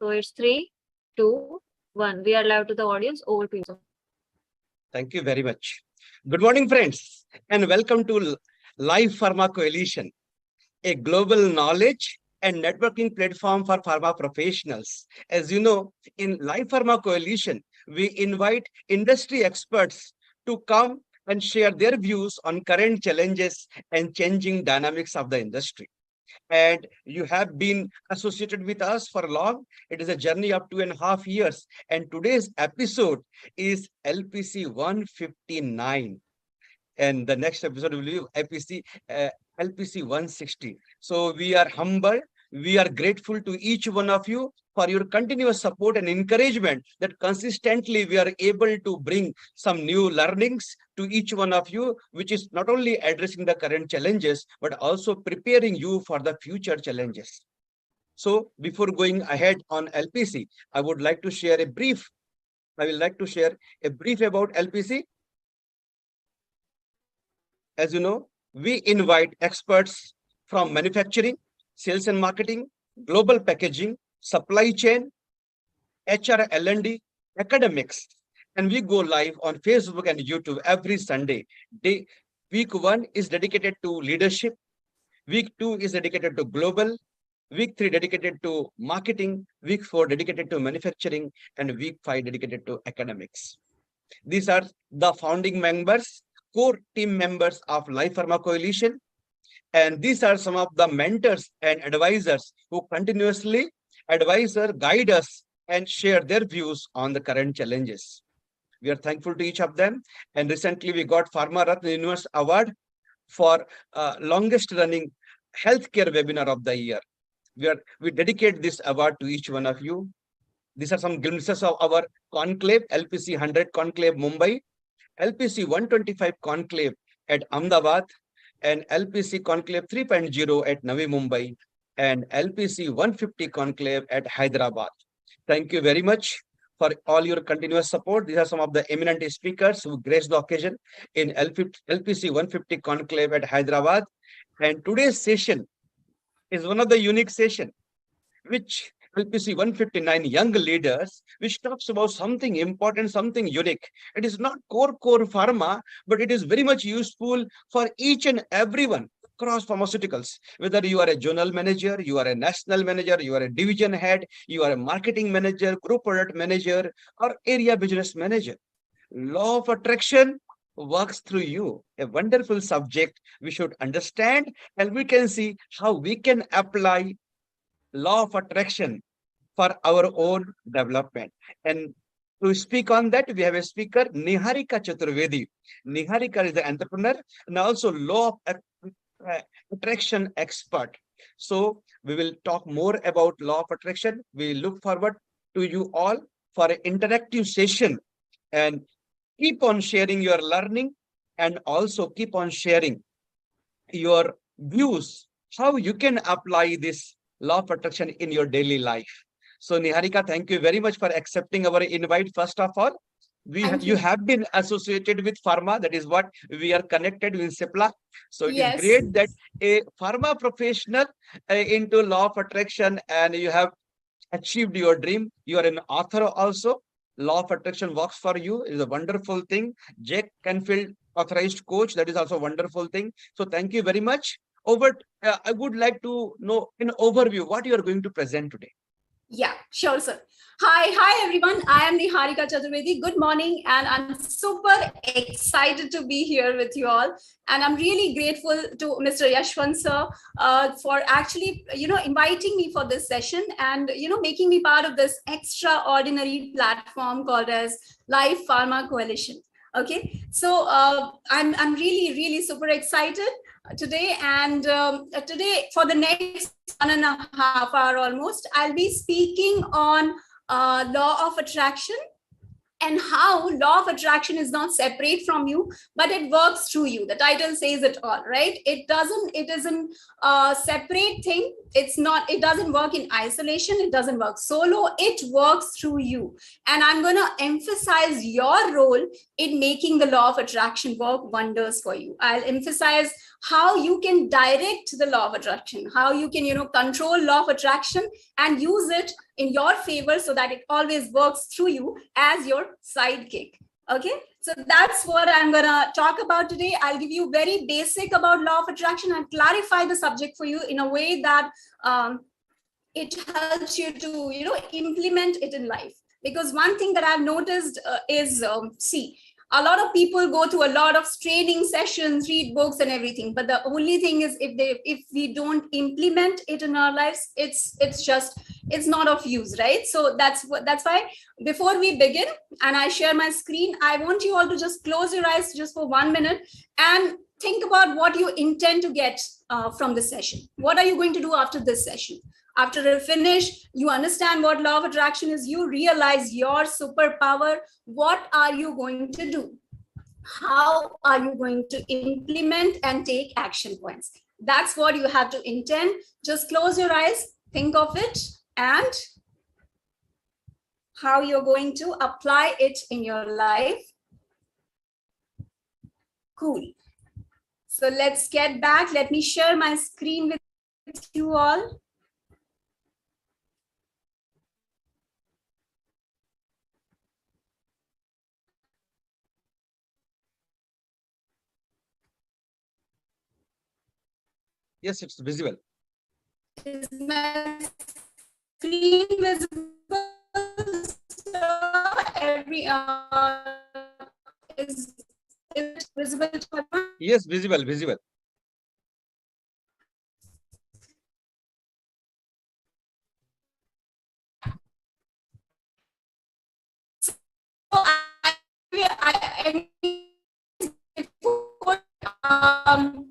So it's 3, 2, 1. We are live to the audience. Over to you, sir. Thank you very much. Good morning, friends, and welcome to Live Pharma Coalition, a global knowledge and networking platform for pharma professionals. As you know, in Live Pharma Coalition, we invite industry experts to come and share their views on current challenges and changing dynamics of the industry. And you have been associated with us for long. It is a journey of 2.5 years. And today's episode is LPC 159. And the next episode will be LPC 160. So we are humble. We are grateful to each one of you for your continuous support and encouragement that consistently we are able to bring some new learnings to each one of you, which is not only addressing the current challenges, but also preparing you for the future challenges. So before going ahead on LPC, I would like to share a brief. I will like to share a brief about LPC. As you know, we invite experts from manufacturing, sales and marketing, global packaging, supply chain, HR, L&D, academics, and we go live on Facebook and YouTube every Sunday. Week 1 is dedicated to leadership. Week 2 is dedicated to global. Week 3 dedicated to marketing. Week 4 dedicated to manufacturing. And week 5 dedicated to academics. These are the founding members, core team members of Live Pharma Coalition. And these are some of the mentors and advisors who continuously guide us, and share their views on the current challenges. We are thankful to each of them. And recently we got Pharma Ratna Universe Award for longest running healthcare webinar of the year. We dedicate this award to each one of you. These are some glimpses of our conclave, LPC 100 conclave Mumbai, LPC 125 conclave at Ahmedabad, and LPC conclave 3.0 at Navi Mumbai, and LPC 150 conclave at Hyderabad. Thank you very much for all your continuous support. These are some of the eminent speakers who graced the occasion in LPC 150 conclave at Hyderabad. And today's session is one of the unique sessions, which LPC 159 young leaders, which talks about something important, something unique. It is not core pharma, but it is very much useful for each and everyone across pharmaceuticals. Whether you are a general manager, you are a national manager, you are a division head, you are a marketing manager, group product manager, or area business manager. Law of attraction works through you. A wonderful subject we should understand, and we can see how we can apply law of attraction for our own development. And to speak on that, we have a speaker, Niharika Chaturvedi. Niharika is the entrepreneur and also law of attraction expert. So we will talk more about law of attraction. We look forward to you all for an interactive session, and keep on sharing your learning, and also keep on sharing your views, how you can apply this law of attraction in your daily life. So Niharika, thank you very much for accepting our invite. First of all, you have been associated with pharma. That is what we are connected with CIPLA. So it is great that a pharma professional into law of attraction, and you have achieved your dream. You are an author also. Law of attraction works for you. It is a wonderful thing. Jack Canfield, authorized coach. That is also a wonderful thing. So thank you very much. I would like to know in overview what you are going to present today. Yeah, sure, sir. Hi, everyone. I am Niharika Chaturvedi. Good morning, and I'm super excited to be here with you all. And I'm really grateful to Mr. Yashwant sir for actually, inviting me for this session and, making me part of this extraordinary platform called as Live Pharma Coalition. Okay, so I'm really super excited today, and today for the next 1.5 hours almost, I'll be speaking on law of attraction, and how law of attraction is not separate from you, but it works through you. The title says it all, right? It isn't a separate thing. It doesn't work in isolation. It doesn't work solo. It works through you. And I'm going to emphasize your role in making the law of attraction work wonders for you. I'll emphasize how you can direct the law of attraction, how you can, control law of attraction and use it in your favor so that it always works through you as your sidekick. Okay, so that's what I'm gonna talk about today. I'll give you very basic about law of attraction and clarify the subject for you in a way that it helps you to, implement it in life. Because one thing that I've noticed is, see, a lot of people go through a lot of training sessions, read books and everything, but the only thing is if we don't implement it in our lives, it's not of use, right? So that's why before we begin and I share my screen, I want you all to just close your eyes just for 1 minute and think about what you intend to get from this session. What are you going to do after this session? After you finish, you understand what law of attraction is, you realize your superpower. What are you going to do? How are you going to implement and take action points? That's what you have to intend. Just close your eyes, think of it, and how you're going to apply it in your life. Cool. So let's get back. Let me share my screen with you all. Yes, it's visible. Is my screen visible? Is it visible to everyone? Yes, visible. So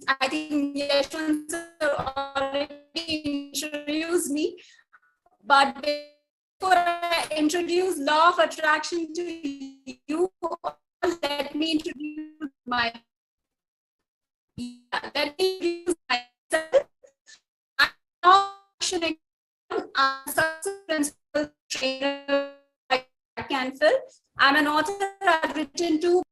I think Yashwant sir already introduced me, but before I introduce law of attraction to you, let me introduce myself. I'm a principal trainer at Canfield. I'm an author. I've written 2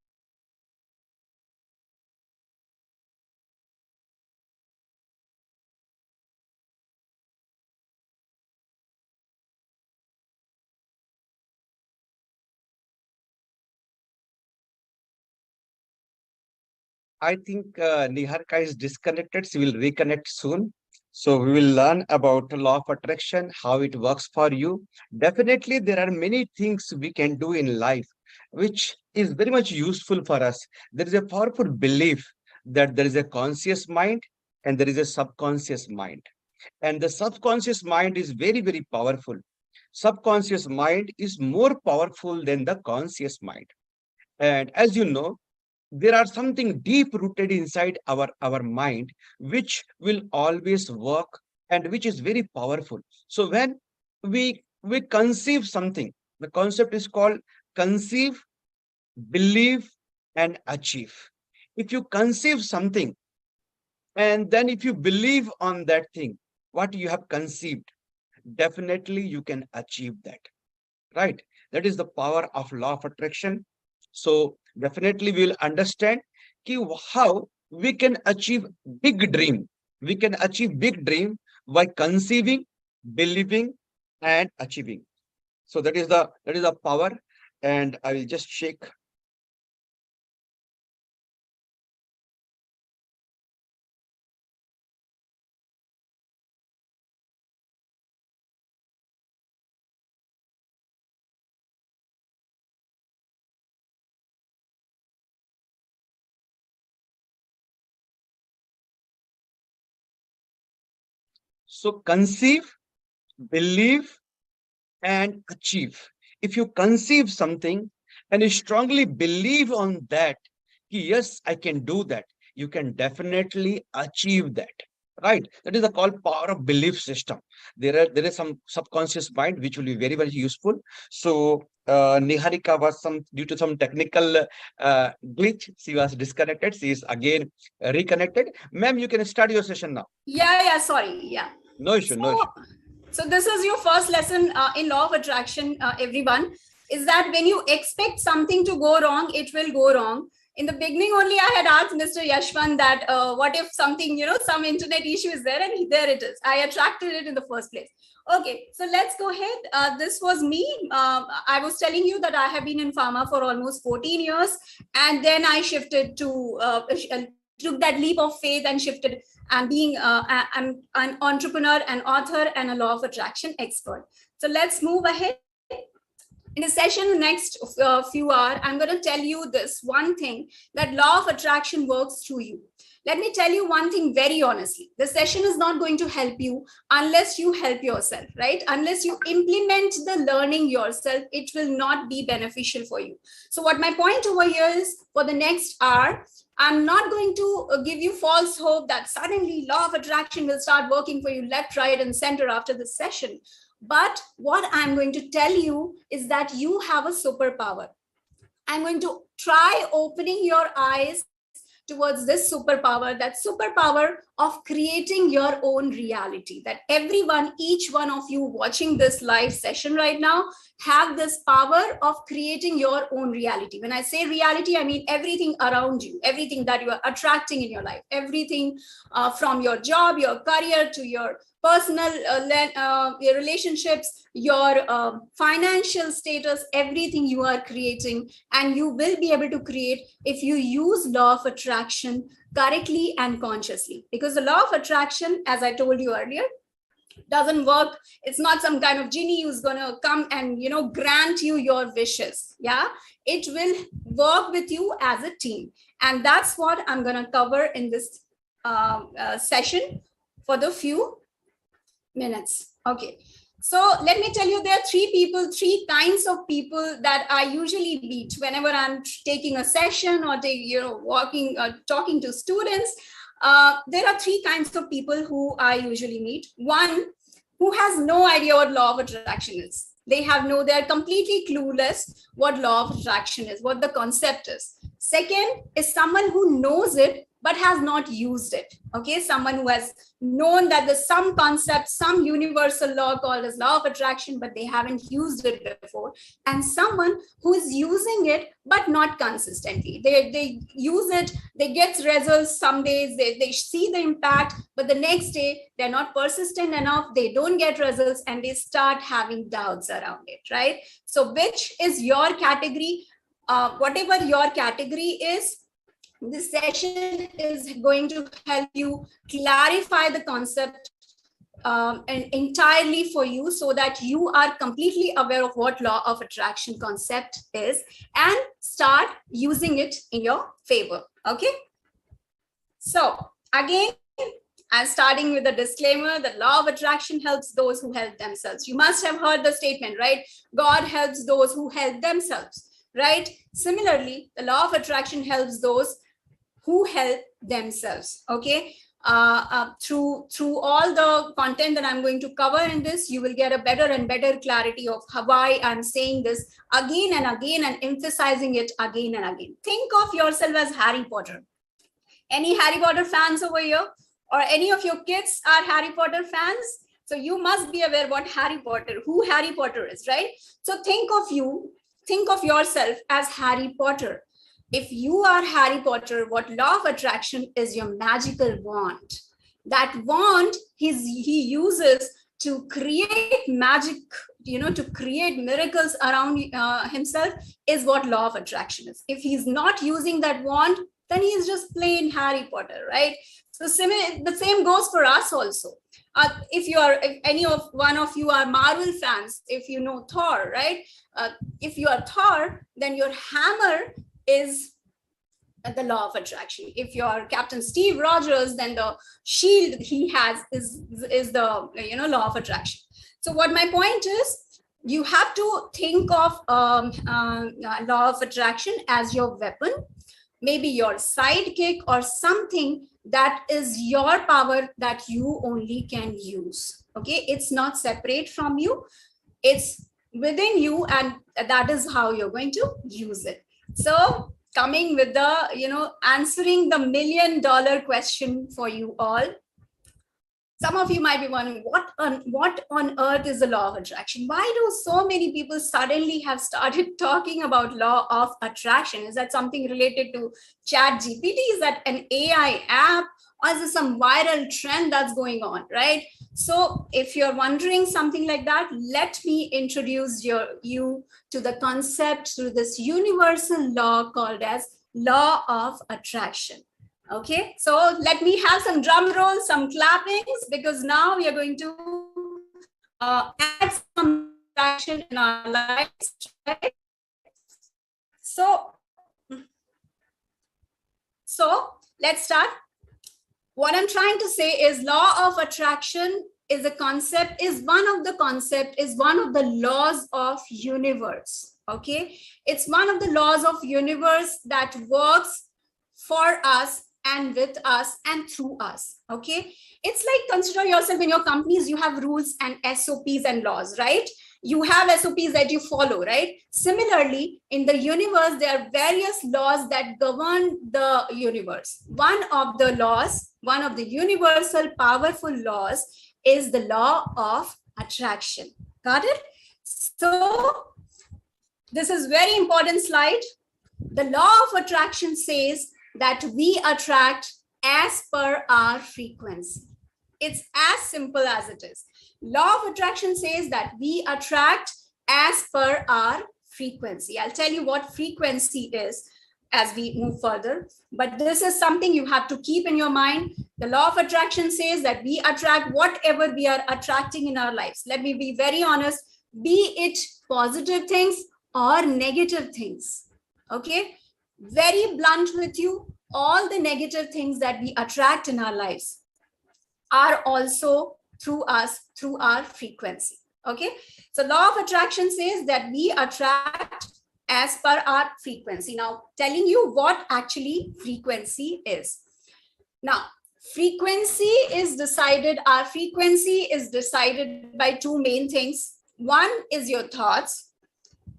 I think Niharika is disconnected. She will reconnect soon. So we will learn about law of attraction, how it works for you. Definitely, there are many things we can do in life, which is very much useful for us. There is a powerful belief that there is a conscious mind and there is a subconscious mind. And the subconscious mind is very, very powerful. Subconscious mind is more powerful than the conscious mind. And as you know, there are something deep rooted inside our mind which will always work and which is very powerful. So when we conceive something, the concept is called conceive, believe, and achieve. If you conceive something and then if you believe on that thing, what you have conceived, definitely you can achieve that, right? That is the power of law of attraction. So definitely we will understand how we can achieve big dream. We can achieve big dream by conceiving, believing, and achieving. So that is the power. And I will just shake. So conceive, believe, and achieve. If you conceive something and you strongly believe on that, yes, I can do that, you can definitely achieve that. Right? That is the called power of belief system. There is some subconscious mind which will be very, very useful. So Niharika was due to some technical glitch. She was disconnected. She is again reconnected. Ma'am, you can start your session now. Yeah, sorry. Yeah. No issue, no issue. So this is your first lesson in law of attraction, everyone, is that when you expect something to go wrong, it will go wrong. In the beginning only, I had asked Mr. Yashwant that what if something, some internet issue is there, and there it is. I attracted it in the first place. Okay, so let's go ahead. This was me. I was telling you that I have been in pharma for almost 14 years. And then I shifted to, took that leap of faith and shifted and being an entrepreneur, an author, and a law of attraction expert. So let's move ahead. In the session next few hours, I'm going to tell you this one thing, that law of attraction works through you. Let me tell you one thing very honestly. The session is not going to help you unless you help yourself, right? Unless you implement the learning yourself, it will not be beneficial for you. So what my point over here is, for the next hour, I'm not going to give you false hope that suddenly law of attraction will start working for you left, right, and center after this session. But what I'm going to tell you is that you have a superpower. I'm going to try opening your eyes towards this superpower, that superpower of creating your own reality, that everyone, each one of you watching this live session right now, have this power of creating your own reality. When I say reality, I mean everything around you, everything that you are attracting in your life, everything from your job, your career, to your personal your relationships, your financial status, everything you are creating, and you will be able to create if you use law of attraction correctly and consciously. Because the law of attraction, as I told you earlier, doesn't work. It's not some kind of genie who's going to come and grant you your wishes. Yeah, it will work with you as a team, and that's what I'm going to cover in this session for the few minutes. Okay, so let me tell you, there are three kinds of people that I usually meet whenever I'm taking a session or talking to students. There are three kinds of people who I usually meet. One who has no idea what law of attraction is. They're completely clueless what law of attraction is, what the concept is. Second is someone who knows it but has not used it. Okay, someone who has known that there's some concept, some universal law called as law of attraction, but they haven't used it before. And someone who is using it, but not consistently. They use it, they get results some days, they see the impact, but the next day they're not persistent enough, they don't get results, and they start having doubts around it, right? So which is your category? Whatever your category is, this session is going to help you clarify the concept and entirely for you, so that you are completely aware of what law of attraction concept is and start using it in your favor. Okay, so again, I'm starting with a disclaimer that law of attraction helps those who help themselves. You must have heard the statement, right? God helps those who help themselves, right? Similarly, the law of attraction helps those who help themselves. Okay, through all the content that I'm going to cover in this, you will get a better and better clarity of why I'm saying this again and again and emphasizing it again and again. Think of yourself as Harry Potter. Any Harry Potter fans over here? Or any of your kids are Harry Potter fans? So you must be aware who Harry Potter is, right? So think of yourself as Harry Potter. If you are Harry Potter, what law of attraction is? Your magical wand. That wand he uses to create magic, to create miracles around himself, is what law of attraction is. If he's not using that wand, then he's just plain Harry Potter, right? So the same goes for us also. If one of you are Marvel fans, if you know Thor, right? If you are Thor, then your hammer is the law of attraction. If you're Captain Steve Rogers, then the shield he has is the law of attraction. So what my point is, you have to think of law of attraction as your weapon, maybe your sidekick, or something that is your power that you only can use. Okay, it's not separate from you, it's within you, and that is how you're going to use it. So coming with the answering the $1 million question for you all. Some of you might be wondering, what on earth is the law of attraction? Why do so many people suddenly have started talking about law of attraction? Is that something related to Chat GPT? Is that an AI app? Or is this some viral trend that's going on, right? So if you're wondering something like that, let me introduce you to the concept through this universal law called as law of attraction. Okay, so let me have some drum rolls, some clappings, because now we are going to add some attraction in our lives, right? So let's start. What I'm trying to say is law of attraction is a concept, is one of the laws of universe. Okay, it's one of the laws of universe that works for us and with us and through us. Okay, it's like, consider yourself in your companies, you have rules and SOPs and laws, right? You have SOPs that you follow, right? Similarly, in the universe, there are various laws that govern the universe. One of the universal powerful laws is the law of attraction. Got it? So this is very important slide. The law of attraction says that we attract as per our frequency. It's as simple as it is. Law of attraction says that we attract as per our frequency. I'll tell you what frequency is as we move further, but this is something you have to keep in your mind. The law of attraction says that we attract whatever we are attracting in our lives. Let me be very honest, be it positive things or negative things. Okay, very blunt with you, all the negative things that we attract in our lives are also through us, through our frequency. Okay, so law of attraction says that we attract as per our frequency. Now, telling you what actually frequency is. Now, frequency is decided, our frequency is decided by two main things. One is your thoughts,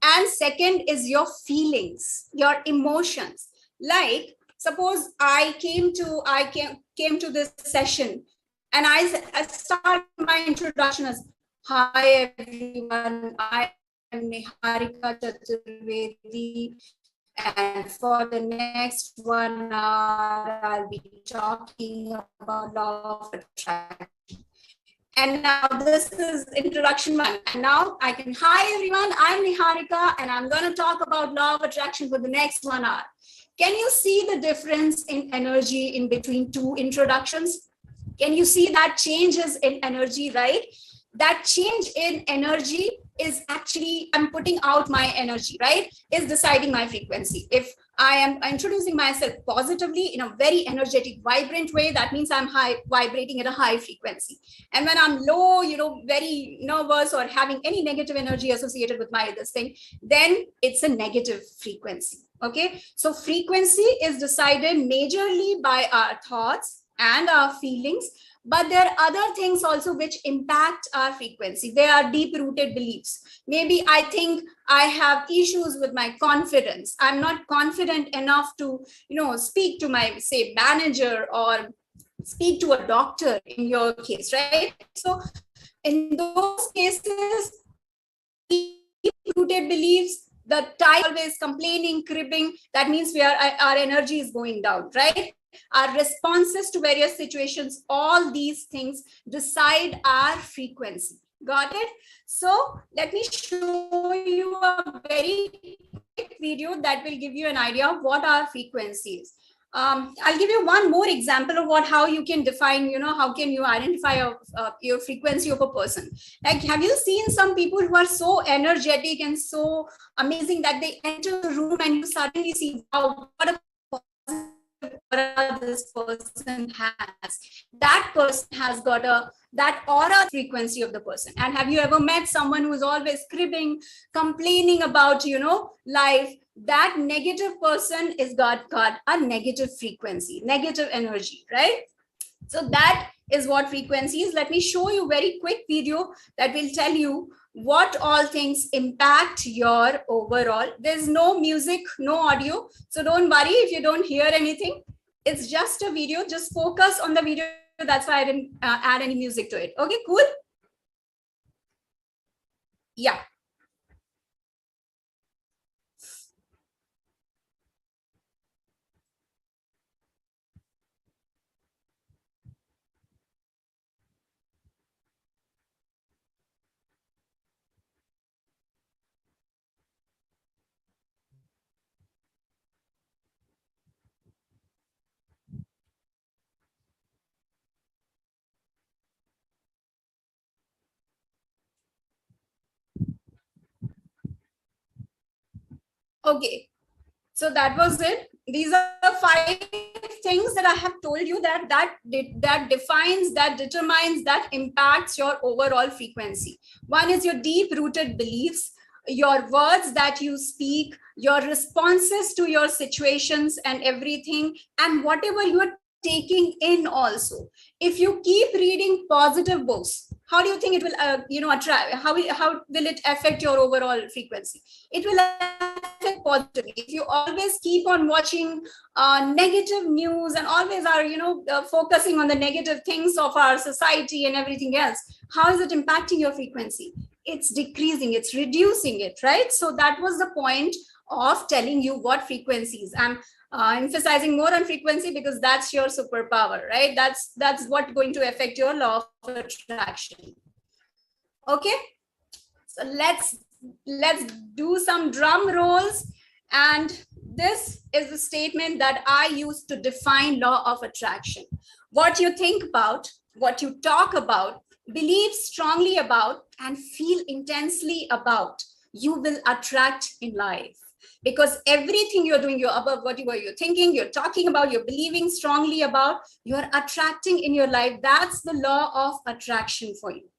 and second is your feelings, your emotions. Like, suppose I came to this session and I start my introduction as, hi everyone, I am Niharika Chaturvedi, and for the next 1 hour, I'll be talking about law of attraction. And now this is introduction one. And now I can, hi everyone, I'm Niharika, and I'm going to talk about law of attraction for the next 1 hour. Can you see the difference in energy in between two introductions? Can you see that changes in energy, right? That change in energy is actually, I'm putting out my energy, right? Is deciding my frequency. If I am introducing myself positively in a very energetic, vibrant way, that means I'm vibrating at a high frequency. And when I'm low, very nervous or having any negative energy associated with this thing, then it's a negative frequency. Okay, so frequency is decided majorly by our thoughts and our feelings, but there are other things also which impact our frequency. They are deep-rooted beliefs. Maybe I think I have issues with my confidence. I'm not confident enough to, speak to my, say, manager or speak to a doctor in your case, right? So in those cases, deep-rooted beliefs, the type always complaining, cribbing, that means our energy is going down, right? Our responses to various situations, all these things decide our frequency. Got it? So let me show you a very quick video that will give you an idea of what our frequency is. I'll give you one more example of how you can define, how can you identify your frequency of a person. Like, have you seen some people who are so energetic and so amazing that they enter the room and you suddenly see, wow, what a aura this person has. That person has got that aura frequency of the person. And have you ever met someone who is always cribbing, complaining about, life? That negative person is got a negative frequency, negative energy, right? So that is what frequency is. Let me show you a very quick video that will tell you what all things impact your overall. There's no music, no audio. So don't worry if you don't hear anything. It's just a video. Just focus on the video That's why I didn't add any music to it. Okay, cool. Yeah. Okay. So that was it. These are the 5 things that I have told you that defines, that determines, that impacts your overall frequency. One is your deep-rooted beliefs, your words that you speak, your responses to your situations and everything, and whatever you are taking in also. If you keep reading positive books, how do you think it will attract? How will it affect your overall frequency? It will affect positively. If you always keep on watching negative news and always are focusing on the negative things of our society and everything else, how is it impacting your frequency? It's decreasing, it's reducing it, right? So that was the point of telling you what frequencies. I'm emphasizing more on frequency because that's your superpower, right? That's what going to affect your law of attraction. Okay, so let's do some drum rolls. And this is the statement that I use to define law of attraction. What you think about, what you talk about, believe strongly about, and feel intensely about, you will attract in life. Because everything you're doing, you're above whatever you're thinking, you're talking about, you're believing strongly about, you're attracting in your life. That's the law of attraction for you.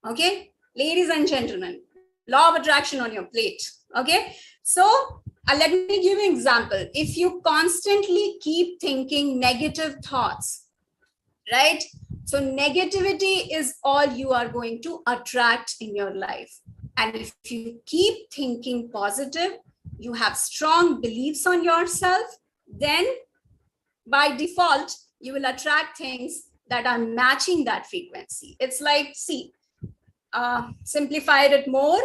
Okay, ladies and gentlemen, law of attraction on your plate. Okay, so let me give you an example. If you constantly keep thinking negative thoughts, right? So negativity is all you are going to attract in your life. And if you keep thinking positive, you have strong beliefs on yourself, then by default, you will attract things that are matching that frequency. It's like, see, simplified it more.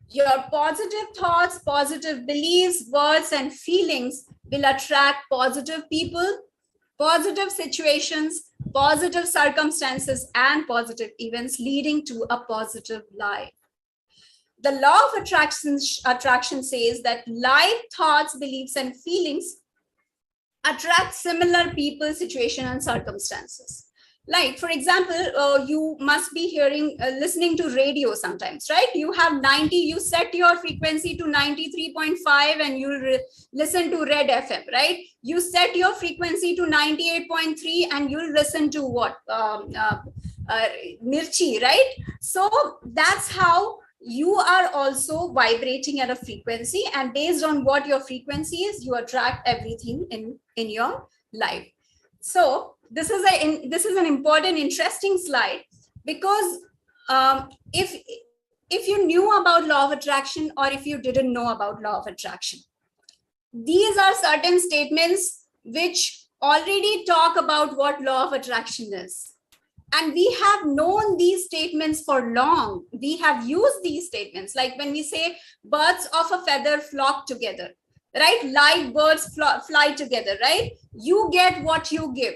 Your positive thoughts, positive beliefs, words, and feelings will attract positive people, positive situations, positive circumstances, and positive events leading to a positive life. The law of attraction says that like thoughts, beliefs, and feelings attract similar people, situation, and circumstances. Like, for example, you must be listening to radio sometimes, right? You have 90, you set your frequency to 93.5 and you listen to Red FM, right? You set your frequency to 98.3 and you'll listen to what? Mirchi, right? So that's how you are also vibrating at a frequency, and based on what your frequency is, you attract everything in your life. So this is an important, interesting slide, because if you knew about law of attraction or if you didn't know about law of attraction, these are certain statements which already talk about what law of attraction is. And we have known these statements for long. We have used these statements, like when we say birds of a feather flock together, right? Like birds fly together, right? You get what you give.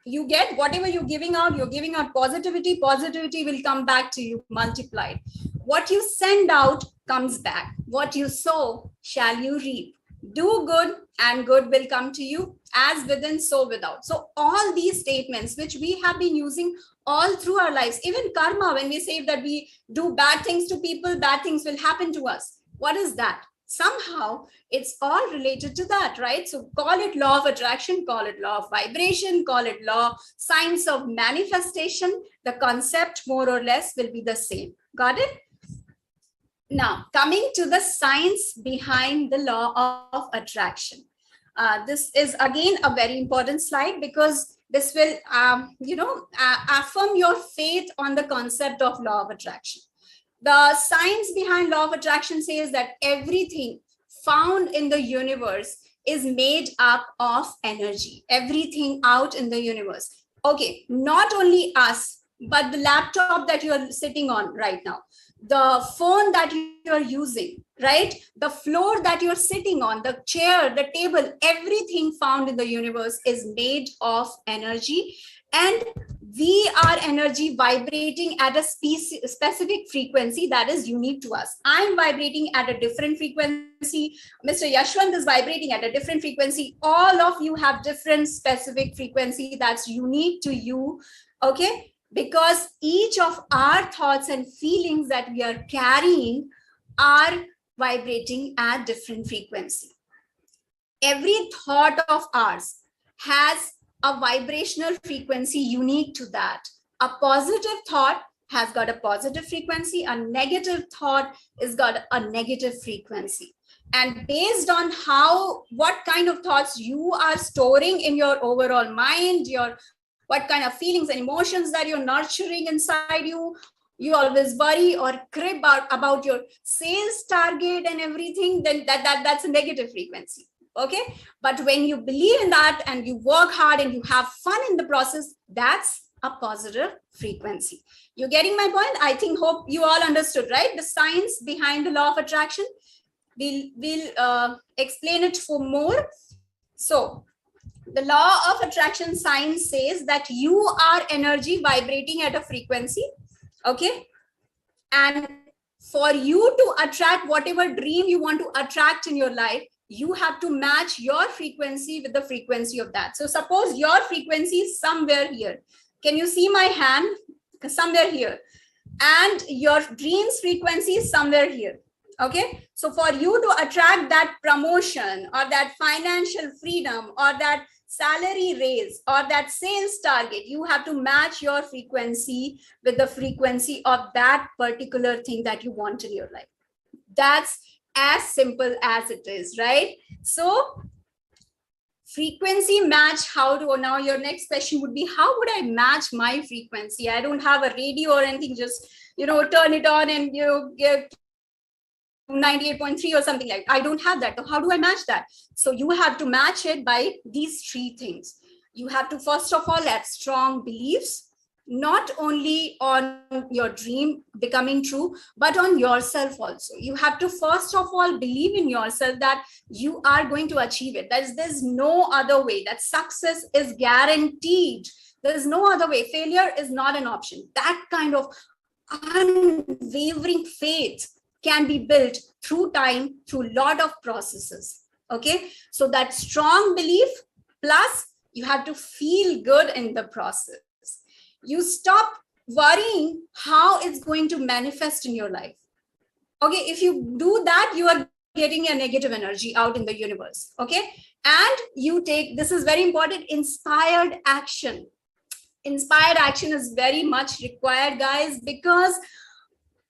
You get whatever you're giving out positivity. Positivity will come back to you multiplied. What you send out comes back. What you sow shall you reap. Do good and good will come to you, as within, so without. So all these statements which we have been using all through our lives, even karma, when we say that we do bad things to people, bad things will happen to us. What is that? Somehow it's all related to that, right? So call it law of attraction, call it law of vibration, call it law, science of manifestation. The concept more or less will be the same. Got it? Now, coming to the science behind the law of attraction. This is again a very important slide, because this will, affirm your faith on the concept of law of attraction. The science behind law of attraction says that everything found in the universe is made up of energy. Everything out in the universe, Okay, not only us, but the laptop that you're sitting on right now, the phone that you're using, right? The floor that you're sitting on, the chair, the table, everything found in the universe is made of energy. And we are energy vibrating at a specific frequency that is unique to us. I'm vibrating at a different frequency. Mr. Yashwant is vibrating at a different frequency. All of you have different specific frequency that's unique to you, okay? Because each of our thoughts and feelings that we are carrying are vibrating at different frequency. Every thought of ours has a vibrational frequency unique to that. A positive thought has got a positive frequency, a negative thought is got a negative frequency. And based on what kind of thoughts you are storing in your overall mind, what kind of feelings and emotions that you're nurturing inside you, you always worry or crib about your sales target and everything, then that's a negative frequency. Okay, but when you believe in that and you work hard and you have fun in the process, that's a positive frequency. You're getting my point? I hope you all understood, right? The science behind the law of attraction. We'll explain it for more. So the law of attraction science says that you are energy vibrating at a frequency, okay? And for you to attract whatever dream you want to attract in your life, you have to match your frequency with the frequency of that. So suppose your frequency is somewhere here. Can you see my hand? Somewhere here. And your dream's frequency is somewhere here. Okay. So for you to attract that promotion or that financial freedom or that salary raise or that sales target, you have to match your frequency with the frequency of that particular thing that you want in your life. That's as simple as it is, right? So frequency match, now your next question would be, how would I match my frequency? I don't have a radio or anything, just, turn it on and, get 98.3 or something like that. I don't have that. So how do I match that? So you have to match it by these three things. You have to, first of all, have strong beliefs, not only on your dream becoming true, but on yourself also. You have to, first of all, believe in yourself that you are going to achieve it. There's no other way, that success is guaranteed. There's no other way. Failure is not an option. That kind of unwavering faith can be built through time, through a lot of processes. Okay, so that strong belief, plus you have to feel good in the process. You stop worrying how it's going to manifest in your life. Okay, if you do that, you are getting a negative energy out in the universe. Okay, and you take, this is very important, inspired action. Inspired action is very much required, guys, because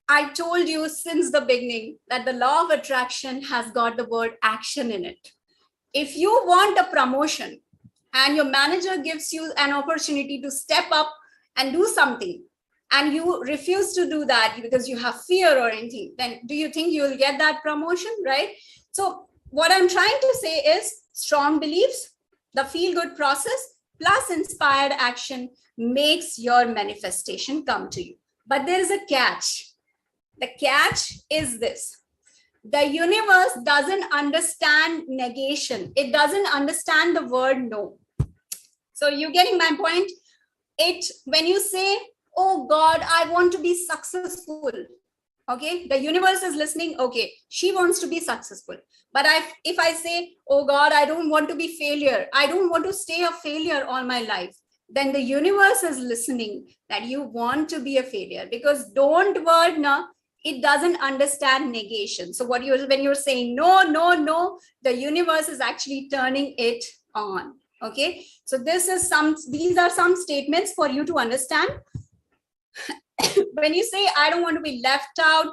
I told you since the beginning that the law of attraction has got the word action in it. If you want a promotion and your manager gives you an opportunity to step up and do something, and you refuse to do that because you have fear or anything, then do you think you will get that promotion, right? So what I'm trying to say is strong beliefs, the feel-good process, plus inspired action makes your manifestation come to you. But there is a catch. The catch is this. The universe doesn't understand negation. It doesn't understand the word no. So you're getting my point? When you say, oh God, I want to be successful. Okay, the universe is listening. Okay, she wants to be successful. But if I say, oh God, I don't want to be failure. I don't want to stay a failure all my life. Then the universe is listening that you want to be a failure, because don't word na, it doesn't understand negation. So when you're saying no, the universe is actually turning it on. Okay, so these are some statements for you to understand. When you say, I don't want to be left out,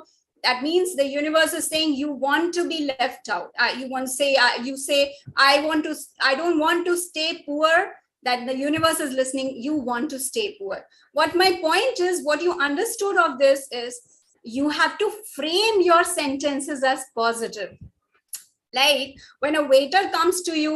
that means the universe is saying you want to be left out. You say, I don't want to stay poor. That the universe is listening, you want to stay poor. What my point is, what you understood of this is, you have to frame your sentences as positive. Like when a waiter comes to you,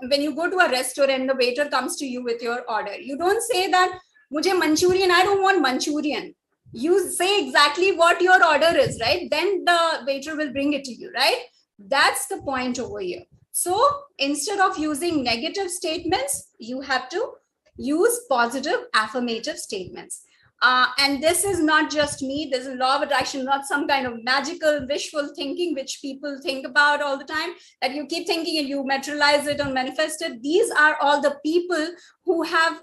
when you go to a restaurant, the waiter comes to you with your order. You don't say that, "Mujhe Manchurian, I don't want Manchurian." You say exactly what your order is, right? Then the waiter will bring it to you, right? That's the point over here. So instead of using negative statements, you have to use positive affirmative statements. And this is not just me. There's a law of attraction, not some kind of magical wishful thinking, which people think about all the time, that you keep thinking and you materialize it or manifest it. These are all the people who have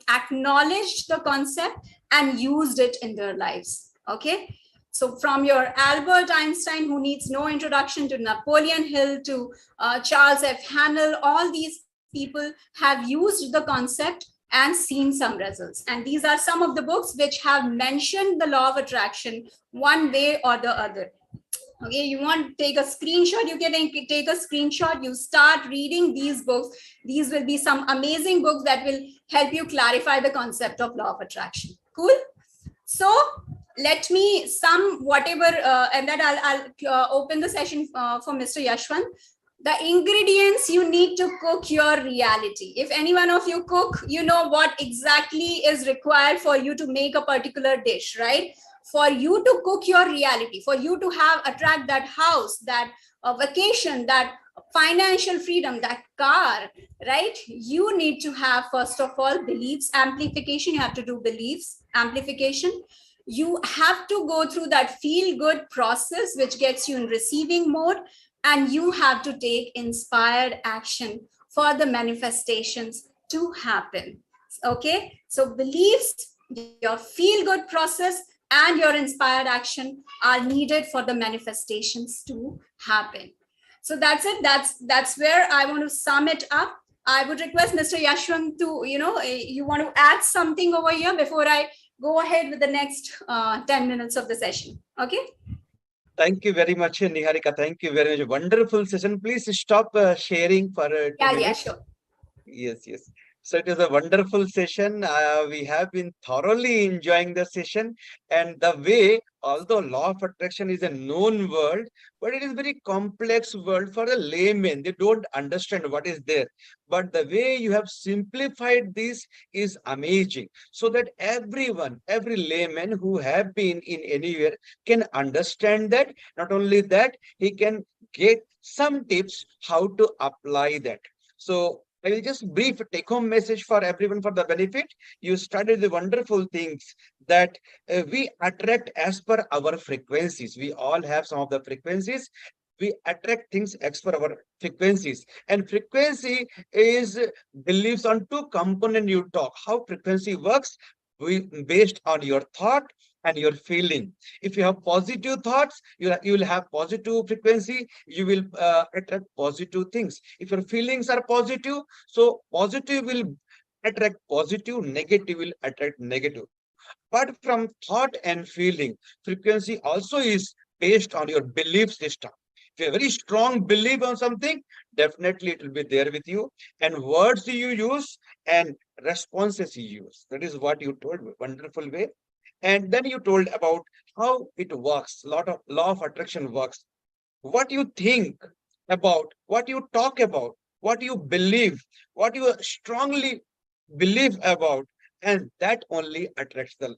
acknowledged the concept and used it in their lives. Okay. So from your Albert Einstein, who needs no introduction, to Napoleon Hill, to Charles F. Hannell, all these people have used the concept and seen some results. And these are some of the books which have mentioned the law of attraction one way or the other. Okay, you want to take a screenshot, you can take a screenshot, you start reading these books. These will be some amazing books that will help you clarify the concept of law of attraction. Cool. So let me sum whatever, and then I'll open the session for Mr. Yashwant. The ingredients you need to cook your reality. If any one of you cook, you know what exactly is required for you to make a particular dish, right? For you to cook your reality, for you to attract that house, that vacation, that financial freedom, that car, right? You need to have, first of all, beliefs amplification. You have to do beliefs amplification. You have to go through that feel good process, which gets you in receiving mode. And you have to take inspired action for the manifestations to happen. Okay, so beliefs, your feel good process, and your inspired action are needed for the manifestations to happen. So that's it. That's where I want to sum it up. I would request Mr. Yashwant to, you want to add something over here before I go ahead with the next 10 minutes of the session. Okay. Thank you very much, Niharika. Thank you very much. Wonderful session. Please stop sharing for 2 minutes. Yeah, sure. Yes. So it is a wonderful session. We have been thoroughly enjoying the session, and the way, although law of attraction is a known word, but it is very complex word for a layman. They don't understand what is there. But the way you have simplified this is amazing, so that everyone, every layman who have been in anywhere can understand that. Not only that, he can get some tips how to apply that. So I will just brief take-home message for everyone for the benefit. You studied the wonderful things that we attract as per our frequencies. We all have some of the frequencies. We attract things as per our frequencies. And frequency is beliefs on two components you talk. How frequency works based on your thought and your feeling. If you have positive thoughts, you will have positive frequency. You will attract positive things. If your feelings are positive, so positive will attract positive, negative will attract negative. Apart from thought and feeling, frequency also is based on your belief system. If you have a very strong belief on something, definitely it will be there with you. And words you use and responses you use. That is what you told, wonderful way. And then you told about how it works, lot of law of attraction works. What you think about, what you talk about, what you believe, what you strongly believe about, and that only attracts the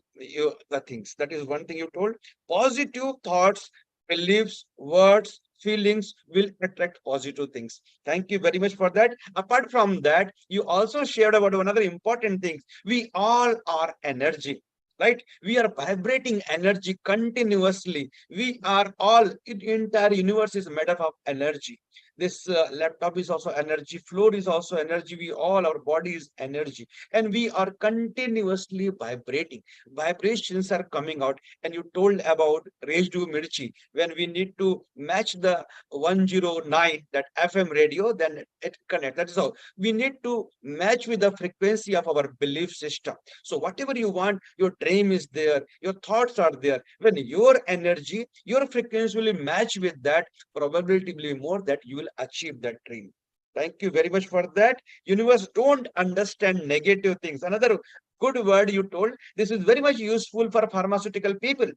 things. That is one thing you told. Positive thoughts, beliefs, words, feelings will attract positive things. Thank you very much for that. Apart from that, you also shared about another important thing. We all are energy. Right? We are vibrating energy continuously. We are all, entire universe is made up of energy. This laptop is also energy, floor is also energy. We all, our body is energy, and we are continuously vibrating. Vibrations are coming out. And you told about raised mirchi. When we need to match the 109, that FM radio, then it connects. That is how we need to match with the frequency of our belief system. So whatever you want, your dream is there, your thoughts are there. When your energy, your frequency will match with that, probability will be more that you will achieve that dream. Thank you very much for that. Universe don't understand negative things. Another good word you told. This is very much useful for pharmaceutical people.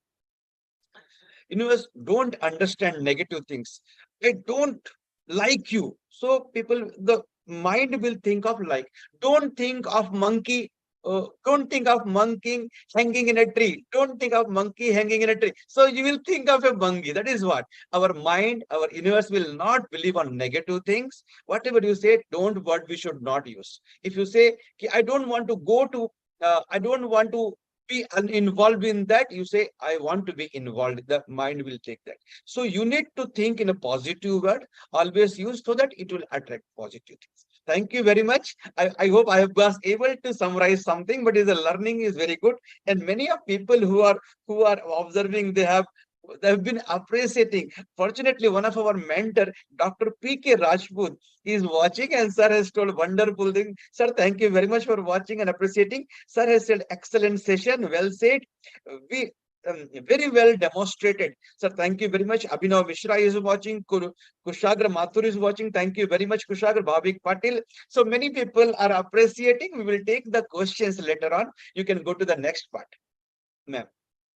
Universe don't understand negative things. They don't like you. So people, the mind will think of like. Don't think of monkey. Don't think of monkey hanging in a tree. Don't think of monkey hanging in a tree. So you will think of a monkey. That is what our mind, our universe will not believe on negative things. Whatever you say, don't what we should not use. If you say, I don't want to go to, I don't want to be involved in that, you say, I want to be involved. The mind will take that. So you need to think in a positive word, always use, so that it will attract positive things. Thank you very much. I hope I was able to summarize something, but the learning is very good. And many of people who are observing, they have been appreciating. Fortunately, one of our mentor, Dr. P.K. Rajput, is watching, and sir has told wonderful thing. Sir, thank you very much for watching and appreciating. Sir has said excellent session, well said. We very well demonstrated. Sir, thank you very much. Abhinav Mishra is watching. Kushagra Mathur is watching. Thank you very much, Kushagra. Bhavik Patil. So many people are appreciating. We will take the questions later on. You can go to the next part, ma'am.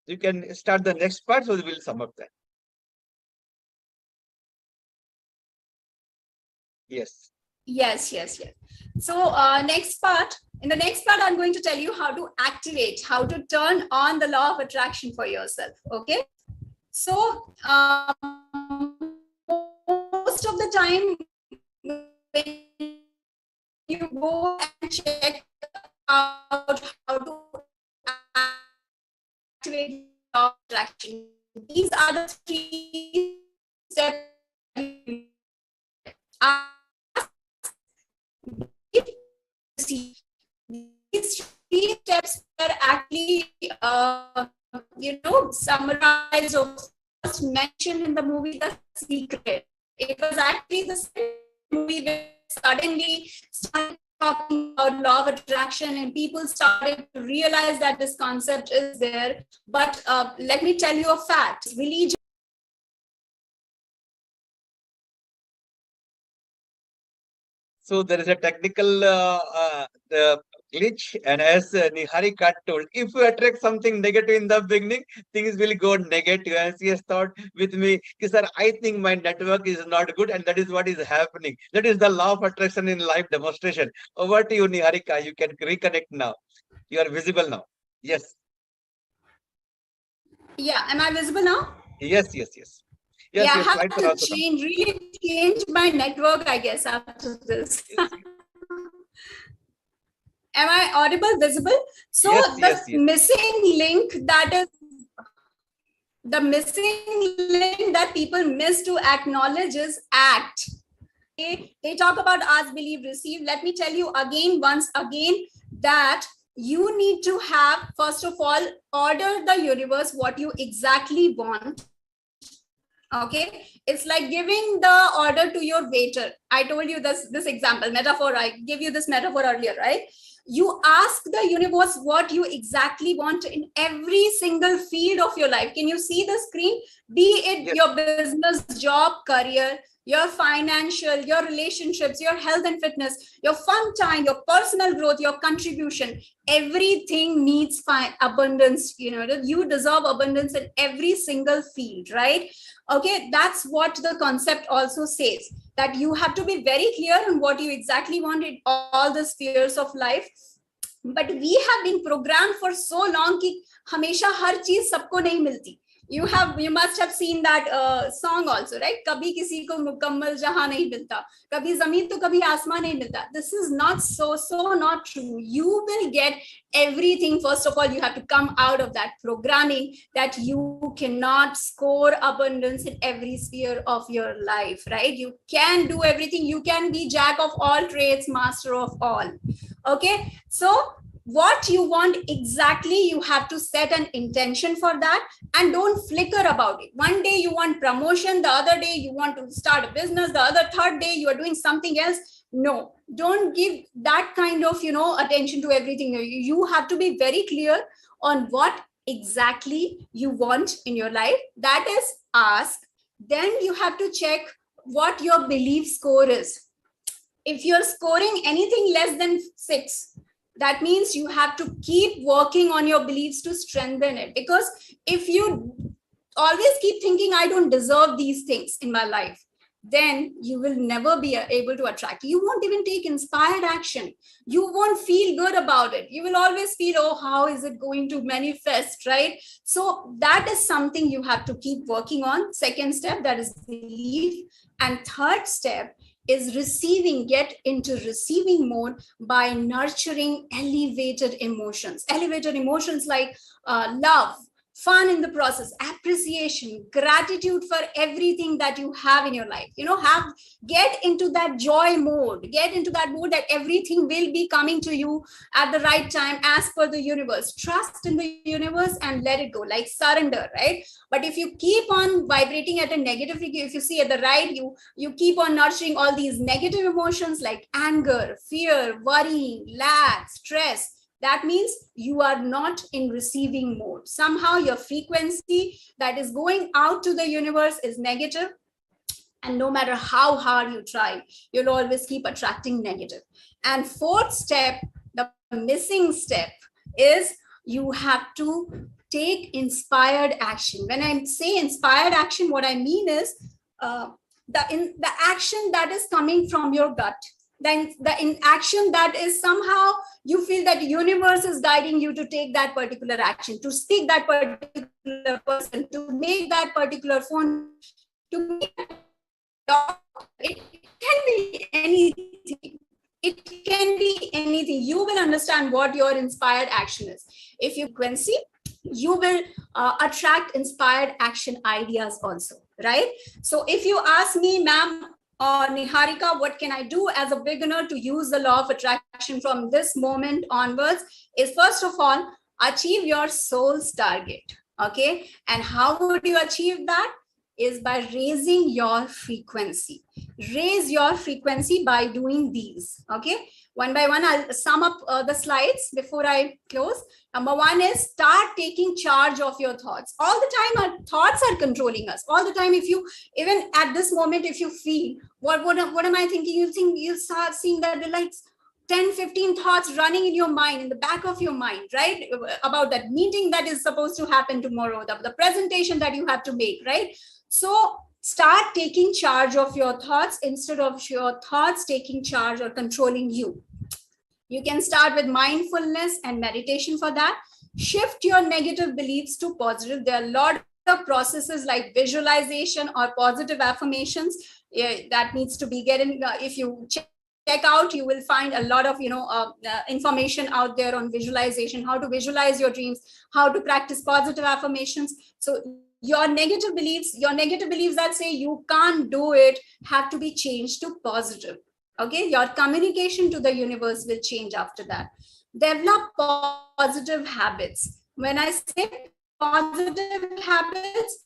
You can start the next part, so we will sum up that. Yes. Yes. So in the next part, I'm going to tell you how to activate, how to turn on the law of attraction for yourself. Okay. So most of the time, when you go and check out how to activate law of attraction, these are the 3 steps. These 3 steps are actually, summarized or first mentioned in the movie The Secret. It was actually the movie where suddenly started talking about law of attraction and people started to realize that this concept is there. But let me tell you a fact. Religion. So there is a technical glitch, and as Niharika told, if you attract something negative in the beginning, things will go negative. And she has thought with me, sir, I think my network is not good, and that is what is happening. That is the law of attraction in live demonstration. Over to you, Niharika. You can reconnect now. You are visible now. Yes. Yeah, am I visible now? Yes. Yes, yeah, your I slides are have also to really change my network, I guess, after this. Am I audible, visible? So yes. Missing link that people miss to acknowledge is act. They talk about ask, believe, receive. Let me tell you once again, that you need to have, first of all, order the universe what you exactly want. Okay, it's like giving the order to your waiter. I told you this example, metaphor. I gave you this metaphor earlier, right? You ask the universe what you exactly want in every single field of your life. Can you see the screen? Be it your business, job, career, your financial, your relationships, your health and fitness, your fun time, your personal growth, your contribution. Everything needs abundance. You deserve abundance in every single field, right? Okay, that's what the concept also says, that you have to be very clear on what you exactly want in all the spheres of life. But we have been programmed for so long कि हमेशा हर चीज सबको नहीं मिलती. You must have seen that song also, right? कभी किसी को मुकम्मल जहां नहीं मिलता, कभी जमीन तो कभी आसमान नहीं मिलता. This is not so not true. You will get everything. First of all, you have to come out of that programming that you cannot score abundance in every sphere of your life, right? You can do everything. You can be jack of all trades, master of all. Okay, so what you want exactly, you have to set an intention for that, and don't flicker about it. One day you want promotion, the other day you want to start a business, the third day you are doing something else. No, don't give that kind of attention to everything. You have to be very clear on what exactly you want in your life. That is ask. Then you have to check what your belief score is. If you're scoring anything less than 6, that means you have to keep working on your beliefs to strengthen it. Because if you always keep thinking, I don't deserve these things in my life, then you will never be able to attract. You won't even take inspired action. You won't feel good about it. You will always feel, oh, how is it going to manifest, right? So that is something you have to keep working on. Second step, that is belief. And third step is receiving, get into receiving mode by nurturing elevated emotions. Elevated emotions like love, fun in the process, appreciation, gratitude for everything that you have in your life. Get into that joy mode, get into that mode that everything will be coming to you at the right time as per the universe. Trust in the universe and let it go, like surrender, right? But if you keep on vibrating at a negative, if you see at the right, you keep on nurturing all these negative emotions like anger, fear, worrying, lack, stress, that means you are not in receiving mode. Somehow your frequency that is going out to the universe is negative, and no matter how hard you try, you'll always keep attracting negative. And fourth step, the missing step, is you have to take inspired action. When I say inspired action, what I mean is the action that is coming from your gut. Then the action that is somehow you feel that the universe is guiding you to take that particular action, to speak that particular person, to make that particular phone, to make it can be anything. It can be anything. You will understand what your inspired action is. If you frequency, you will attract inspired action ideas also, right? So if you ask me, ma'am, Niharika, what can I do as a beginner to use the law of attraction from this moment onwards, is first of all, achieve your soul's target. Okay. And how would you achieve that? Is by raising your frequency. Raise your frequency by doing these. Okay. One by one, I'll sum up the slides before I close. Number one is start taking charge of your thoughts. All the time, our thoughts are controlling us. All the time, if you, even at this moment, if you feel, what am I thinking? You start seeing that there are like 10, 15 thoughts running in your mind, in the back of your mind, right? About that meeting that is supposed to happen tomorrow, the presentation that you have to make, right? So start taking charge of your thoughts instead of your thoughts taking charge or controlling you. You can start with mindfulness and meditation for that. Shift your negative beliefs to positive. There are a lot of processes like visualization or positive affirmations that needs to be getting. If you check out, you will find a lot of information out there on visualization, how to visualize your dreams, how to practice positive affirmations. So your negative beliefs that say you can't do it have to be changed to positive. Okay, your communication to the universe will change after that. Develop positive habits. When I say positive habits,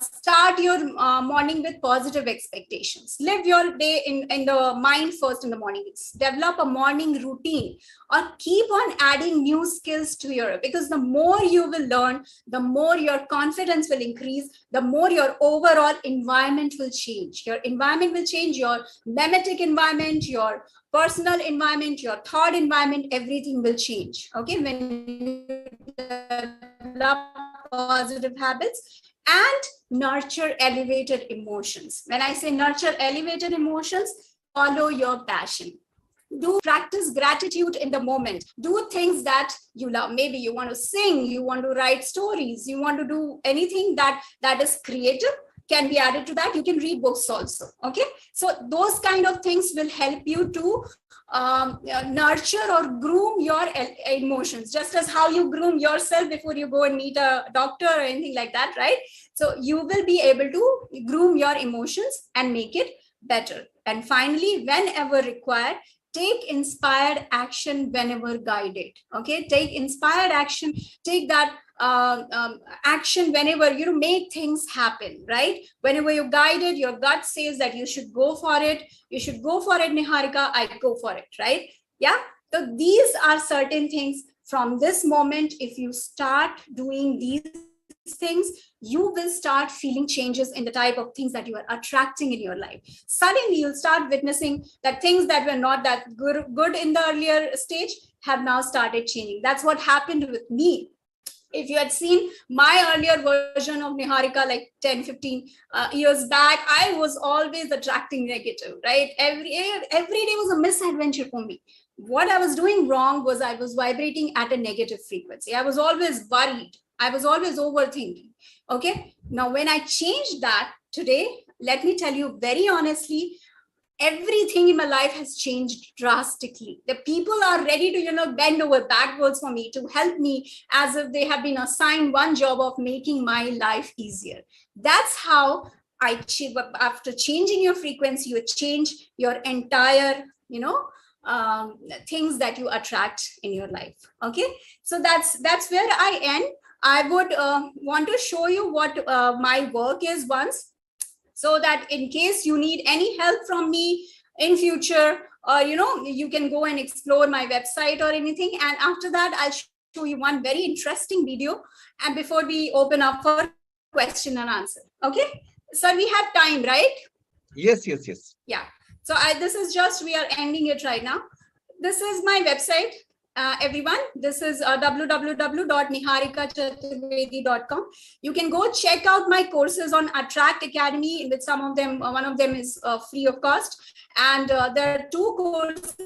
start your morning with positive expectations. Live your day in the mind first in the morning. Develop a morning routine or keep on adding new skills to your, because the more you will learn, the more your confidence will increase, the more your overall environment will change. Your environment will change, your mimetic environment, your personal environment, your thought environment, everything will change. Okay, when you develop positive habits and nurture elevated emotions. When I say nurture elevated emotions, follow your passion. Do practice gratitude in the moment. Do things that you love. Maybe you want to sing, you want to write stories, you want to do anything that is creative can be added to that. You can read books also. Okay, so those kind of things will help you to nurture or groom your emotions, just as how you groom yourself before you go and meet a doctor or anything like that, right? So you will be able to groom your emotions and make it better. And finally, whenever required, take inspired action whenever guided. Okay, take inspired action, take that action whenever you make things happen, right? Whenever you're guided, your gut says that you should go for it. You should go for it, Niharika. I go for it, right? Yeah. So these are certain things. From this moment, if you start doing these things, you will start feeling changes in the type of things that you are attracting in your life. Suddenly, you'll start witnessing that things that were not that good in the earlier stage have now started changing. That's what happened with me. If you had seen my earlier version of Niharika, like 10, 15 years back, I was always attracting negative, right? Every day was a misadventure for me. What I was doing wrong was I was vibrating at a negative frequency. I was always worried. I was always overthinking. Okay. Now, when I changed that today, let me tell you very honestly, everything in my life has changed drastically. The people are ready to, bend over backwards for me to help me as if they have been assigned one job of making my life easier. That's how after changing your frequency, you change your entire, things that you attract in your life. Okay. So that's where I end. I would want to show you what my work is once, so that in case you need any help from me in future, you can go and explore my website or anything. And after that, I'll show you one very interesting video, and before we open up for question and answer. Okay, so we have time, right? Yes. Yeah. So we are ending it right now. This is my website. Everyone, this is www.niharikachaturvedi.com. You can go check out my courses on Attract Academy, with some of them, one of them is free of cost. And there are two courses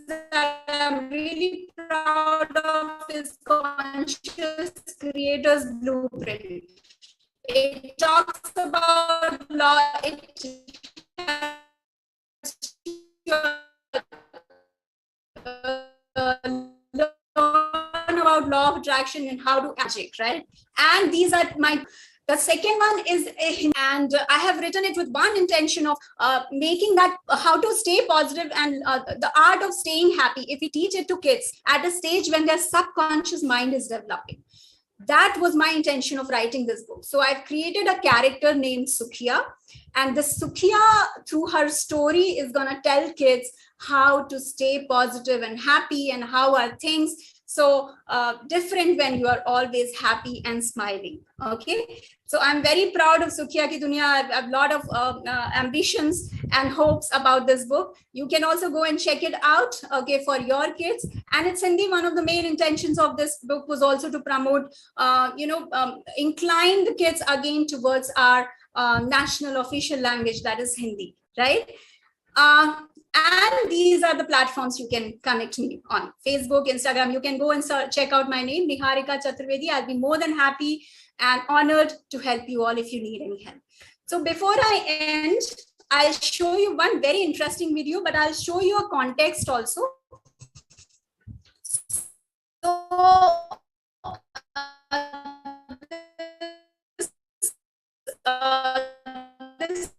that I'm really proud of, is Conscious Creators Blueprint. It talks about law, learn about law of attraction and how to magic, right? And these are the second one is and I have written it with one intention of making that how to stay positive and the art of staying happy. If we teach it to kids at a stage when their subconscious mind is developing, that was my intention of writing this book. So I've created a character named Sukhia, and the Sukhia, through her story, is going to tell kids how to stay positive and happy, and how are things so different when you are always happy and smiling. Okay, so I'm very proud of Sukhia Ki Duniya. I have a lot of ambitions and hopes about this book. You can also go and check it out, okay, for your kids. And it's Hindi. One of the main intentions of this book was also to promote, incline the kids again towards our national official language, that is Hindi, right? And these are the platforms you can connect me on: Facebook, Instagram. You can go and check out my name, Niharika Chaturvedi. I'll be more than happy and honored to help you all if you need any help. So before I end, I'll show you one very interesting video, but I'll show you a context also. So, this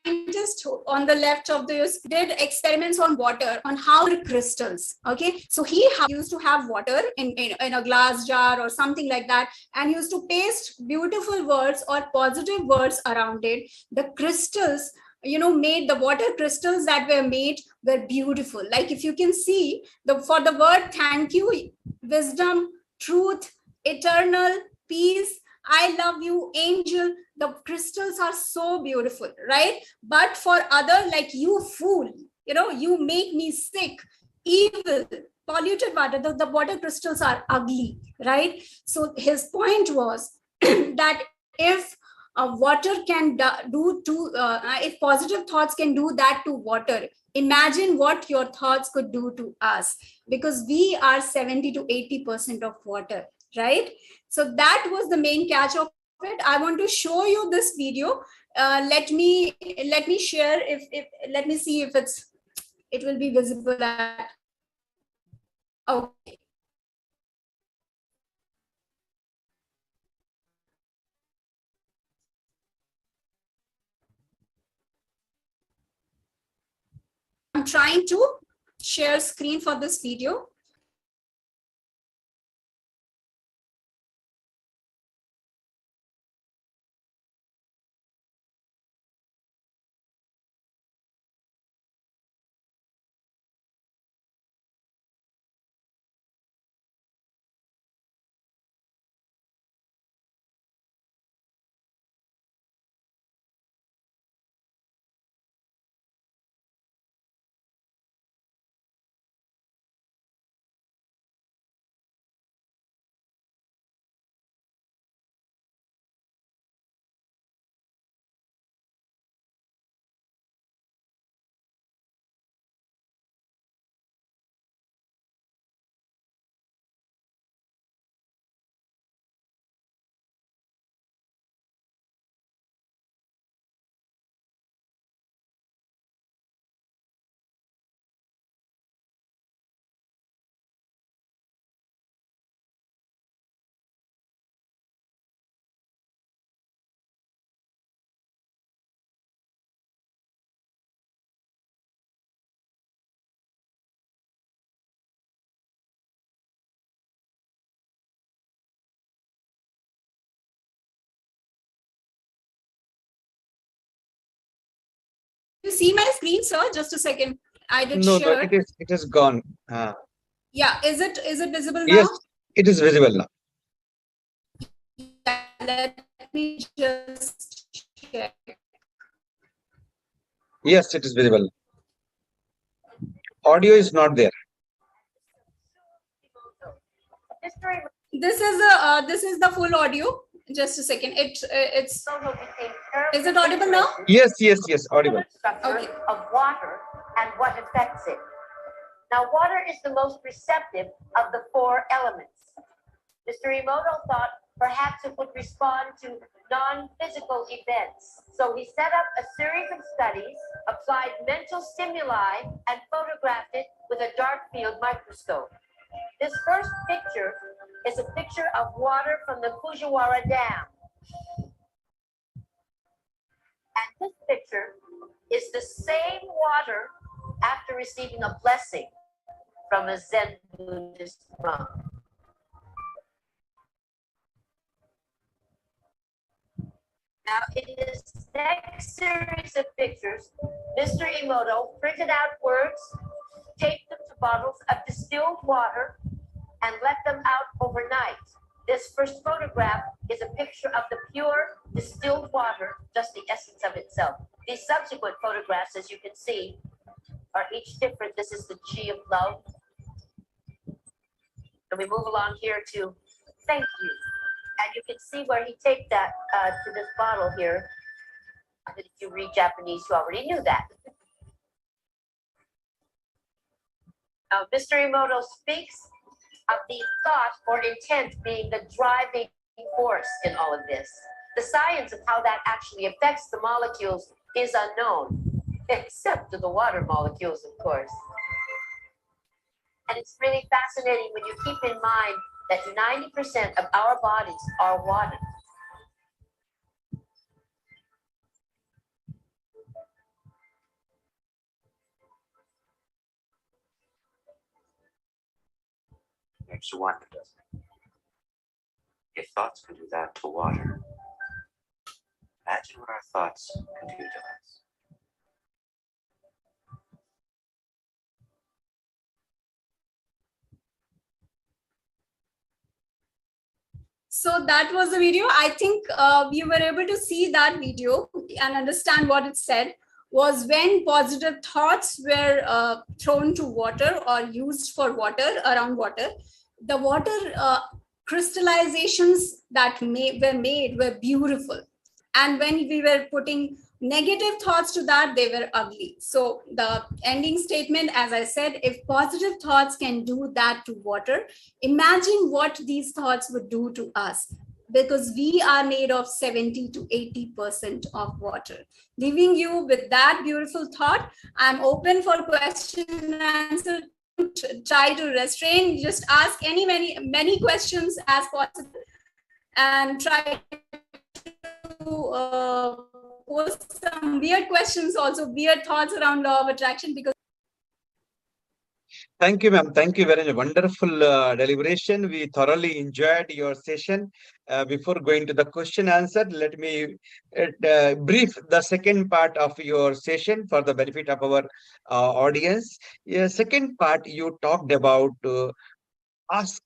scientist on the left of this did experiments on water, on how crystals. Okay, so he used to have water in a glass jar or something like that, and he used to paste beautiful words or positive words around it. The crystals, made the water crystals that were made were beautiful. Like if you can see, for the word thank you, wisdom, truth, eternal, peace, I love you, angel, the crystals are so beautiful, right? But for other, like you fool, you make me sick, evil, polluted water, the water crystals are ugly, right? So his point was that if water can do to, if positive thoughts can do that to water, imagine what your thoughts could do to us, because we are 70 to 80% of water, right? So that was the main catch of it. I want to show you this video. Let me share. If let me see if it will be visible. Okay. I'm trying to share screen for this video. you see my screen, sir? Just a second. I did No, share. it is gone. Yeah, is it visible now? Yes, it is visible now. Yeah, let me just check. Yes, it is visible. Audio is not there. This is the full audio. Just a second. It's is it audible now? Yes, audible. Okay. Of water and what affects it. Now, water is the most receptive of the four elements. Mr. Emoto thought perhaps it would respond to non-physical events. So he set up a series of studies, applied mental stimuli, and photographed it with a dark field microscope. This first picture is a picture of water from the Fujiwara Dam. And this picture is the same water after receiving a blessing from a Zen Buddhist monk. Now, in this next series of pictures, Mr. Emoto printed out words, taped them to bottles of distilled water, and let them out overnight. This first photograph is a picture of the pure distilled water, just the essence of itself. These subsequent photographs, as you can see, are each different. This is the Chi of love. And we move along here to thank you. And you can see where he taped that to this bottle here. If you read Japanese, you already knew that. Now, Mr. Emoto speaks of the thought or intent being the driving force in all of this. The science of how that actually affects the molecules is unknown, except to the water molecules, of course. And it's really fascinating when you keep in mind that 90% of our bodies are water. Makes you wonder, doesn't it? If thoughts can do that to water, imagine what our thoughts can do to us. So that was the video. I think we were able to see that video and understand what it said was when positive thoughts were thrown to water or used for water, around water, the water crystallizations that were made were beautiful. And when we were putting negative thoughts to that, they were ugly. So the ending statement, as I said, if positive thoughts can do that to water, imagine what these thoughts would do to us, because we are made of 70 to 80% of water. Leaving you with that beautiful thought, I'm open for question and answer. Try to restrain, just ask many questions as possible, and try to post some weird questions, also weird thoughts around law of attraction. Because Thank you, ma'am. Thank you very much. Wonderful deliberation. We thoroughly enjoyed your session. Before going to the question answer, let me brief the second part of your session for the benefit of our audience. Yeah, second part, you talked about ask,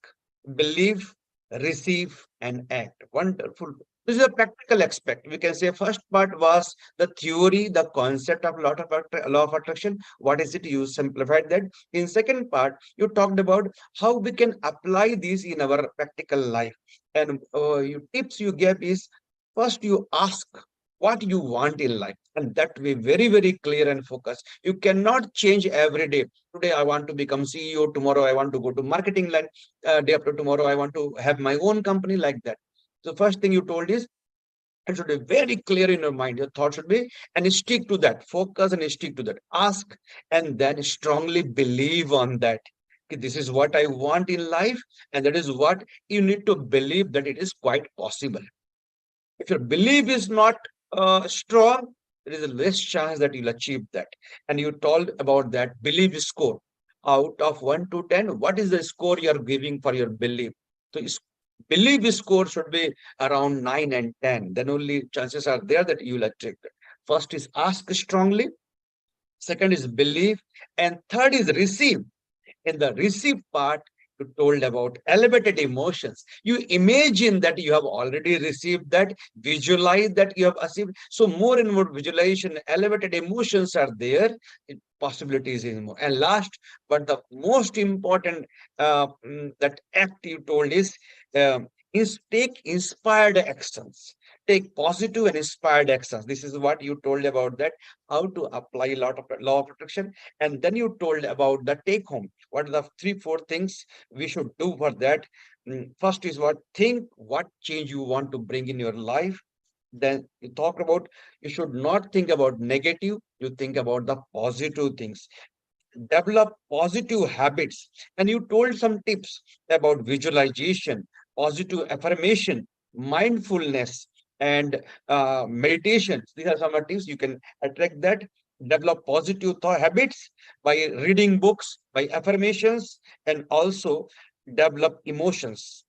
believe, receive, and act. Wonderful. This is a practical aspect. We can say first part was the theory, the concept of law of attraction. What is it? You simplified that. In second part, you talked about how we can apply these in our practical life. And tips you gave is first you ask what you want in life, and that way very, very clear and focused. You cannot change every day. Today I want to become CEO, tomorrow I want to go to marketing line, day after tomorrow I want to have my own company, like that. The first thing you told is it should be very clear in your mind. Your thought should be, and stick to that. Focus and stick to that. Ask and then strongly believe on that. Okay, this is what I want in life, and that is what you need to believe that it is quite possible. If your belief is not strong, there is a less chance that you'll achieve that. And you told about that belief score. Out of 1 to 10, what is the score you are giving for your belief? So belief score should be around 9 and 10. Then only chances are there that you will achieve that. First is ask strongly, Second is believe. And third is receive. In the receive part, you told about elevated emotions. You imagine that you have already received that, visualize that you have achieved. So more and more visualization, elevated emotions are there, possibilities is more. And last, but the most important that act you told is take inspired actions. Take positive and inspired actions. This is what you told about that, how to apply law of attraction. And then you told about the take home. What are the 3-4 things we should do for that? First is what? Think what change you want to bring in your life. Then you talk about, you should not think about negative, you think about the positive things. Develop positive habits. And you told some tips about visualization, positive affirmation, mindfulness, and meditation. These are some tips you can attract that. Develop positive thought habits by reading books, by affirmations, and also develop emotions.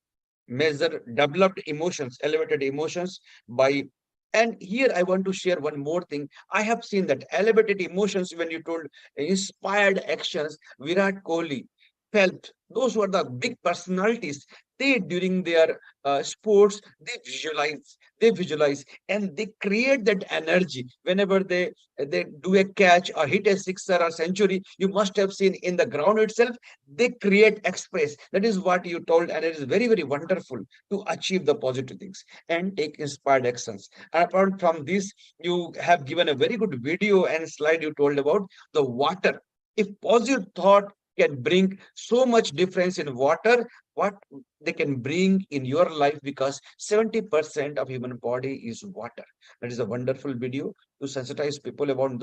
Measure developed emotions, elevated emotions by. And here I want to share one more thing. I have seen that elevated emotions, when you told inspired actions, Virat Kohli felt, those were the big personalities. They, during their sports, they visualize, and they create that energy. Whenever they do a catch or hit a sixer or century, you must have seen in the ground itself, they create express. That is what you told, and it is very, very wonderful to achieve the positive things and take inspired actions. And apart from this, you have given a very good video and slide you told about the water. If positive thought can bring so much difference in water, what they can bring in your life, because 70% of human body is water. That is a wonderful video to sensitize people about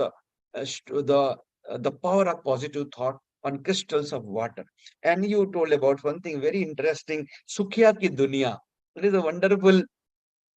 the power of positive thought on crystals of water. And you told about one thing very interesting, Sukhya ki Dunya. It is a wonderful.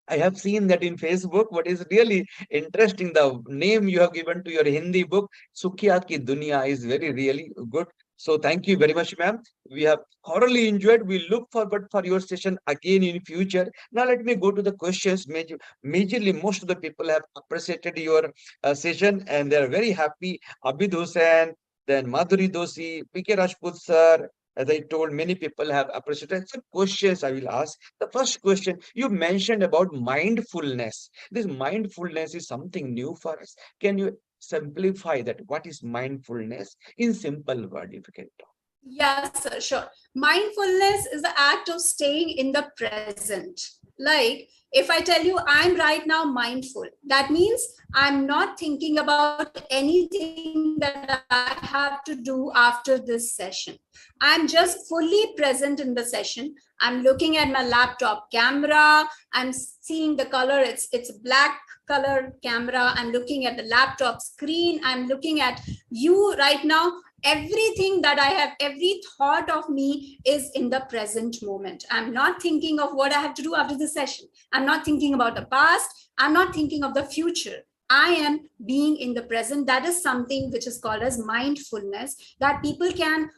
I have seen that in Facebook. What is really interesting, the name you have given to your Hindi book, Sukhya Ki Dunya, is very, really good. So thank you very much, ma'am. We have thoroughly enjoyed. We look forward for your session again in future. Now let me go to the questions. Majorly, most of the people have appreciated your session and they are very happy. Abid Hussain, then Madhuri Doshi, PK Rajput sir. As I told, many people have appreciated. Some questions I will ask. The first question, you mentioned about mindfulness. This mindfulness is something new for us. Can you simplify that? What is mindfulness in simple word, if you can talk? Yes, sir, sure. Mindfulness is the act of staying in the present. Like if I tell you I'm right now mindful, that means I'm not thinking about anything that I have to do after this session. I'm just fully present in the session. I'm looking at my laptop camera. I'm seeing the color. It's black color camera. I'm looking at the laptop screen. I'm looking at you right now. Everything that I have, every thought of me is in the present moment. I'm not thinking of what I have to do after the session. I'm not thinking about the past. I'm not thinking of the future. I am being in the present. That is something which is called as mindfulness that people can,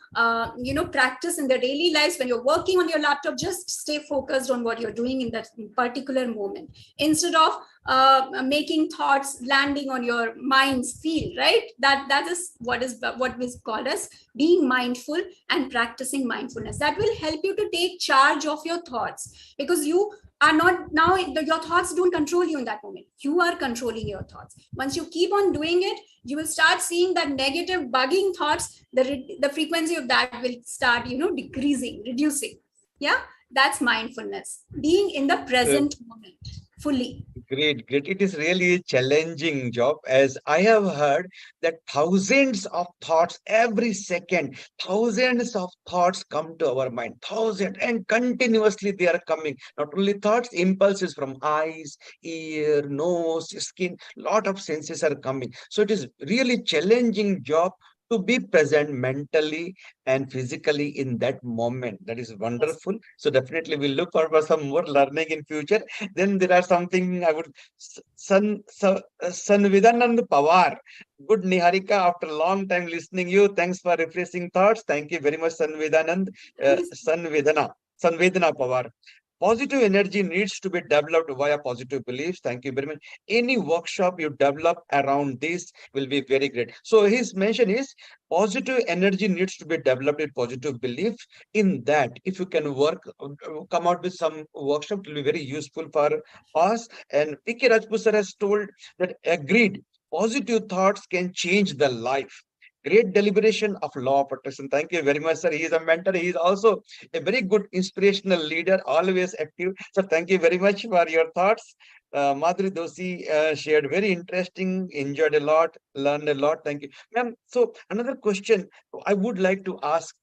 practice in their daily lives. When you're working on your laptop, just stay focused on what you're doing in that particular moment instead of making thoughts landing on your mind's field, right? That is what is called as being mindful and practicing mindfulness. That will help you to take charge of your thoughts, because you are not now, your thoughts don't control you in that moment. You are controlling your thoughts. Once you keep on doing it, you will start seeing that negative bugging thoughts, the frequency of that will start, decreasing, reducing. Yeah, that's mindfulness, being in the present moment fully. Great, great. It is really a challenging job, as I have heard that thousands of thoughts every second, thousands of thoughts come to our mind, thousands, and continuously they are coming. Not only thoughts, impulses from eyes, ear, nose, skin, lot of senses are coming. So it is really challenging job to be present mentally and physically in that moment. That is wonderful. So definitely we'll look forward for some more learning in future. Then there are something I would, Sanvidanand Pawar. Good Niharika, after a long time listening you. Thanks for refreshing thoughts. Thank you very much, Sanvidanand. Sanvedana Pawar. Positive energy needs to be developed via positive beliefs. Thank you very much. Any workshop you develop around this will be very great. So his mention is positive energy needs to be developed in positive beliefs. In that, if you can work, come out with some workshop, it will be very useful for us. And P.K. Rajput sir has told that agreed, positive thoughts can change the life. Great deliberation of law of attraction. Thank you very much, sir. He is a mentor. He is also a very good inspirational leader, always active. So thank you very much for your thoughts. Madhuri Doshi shared very interesting, enjoyed a lot, learned a lot. Thank you, ma'am. So another question I would like to ask,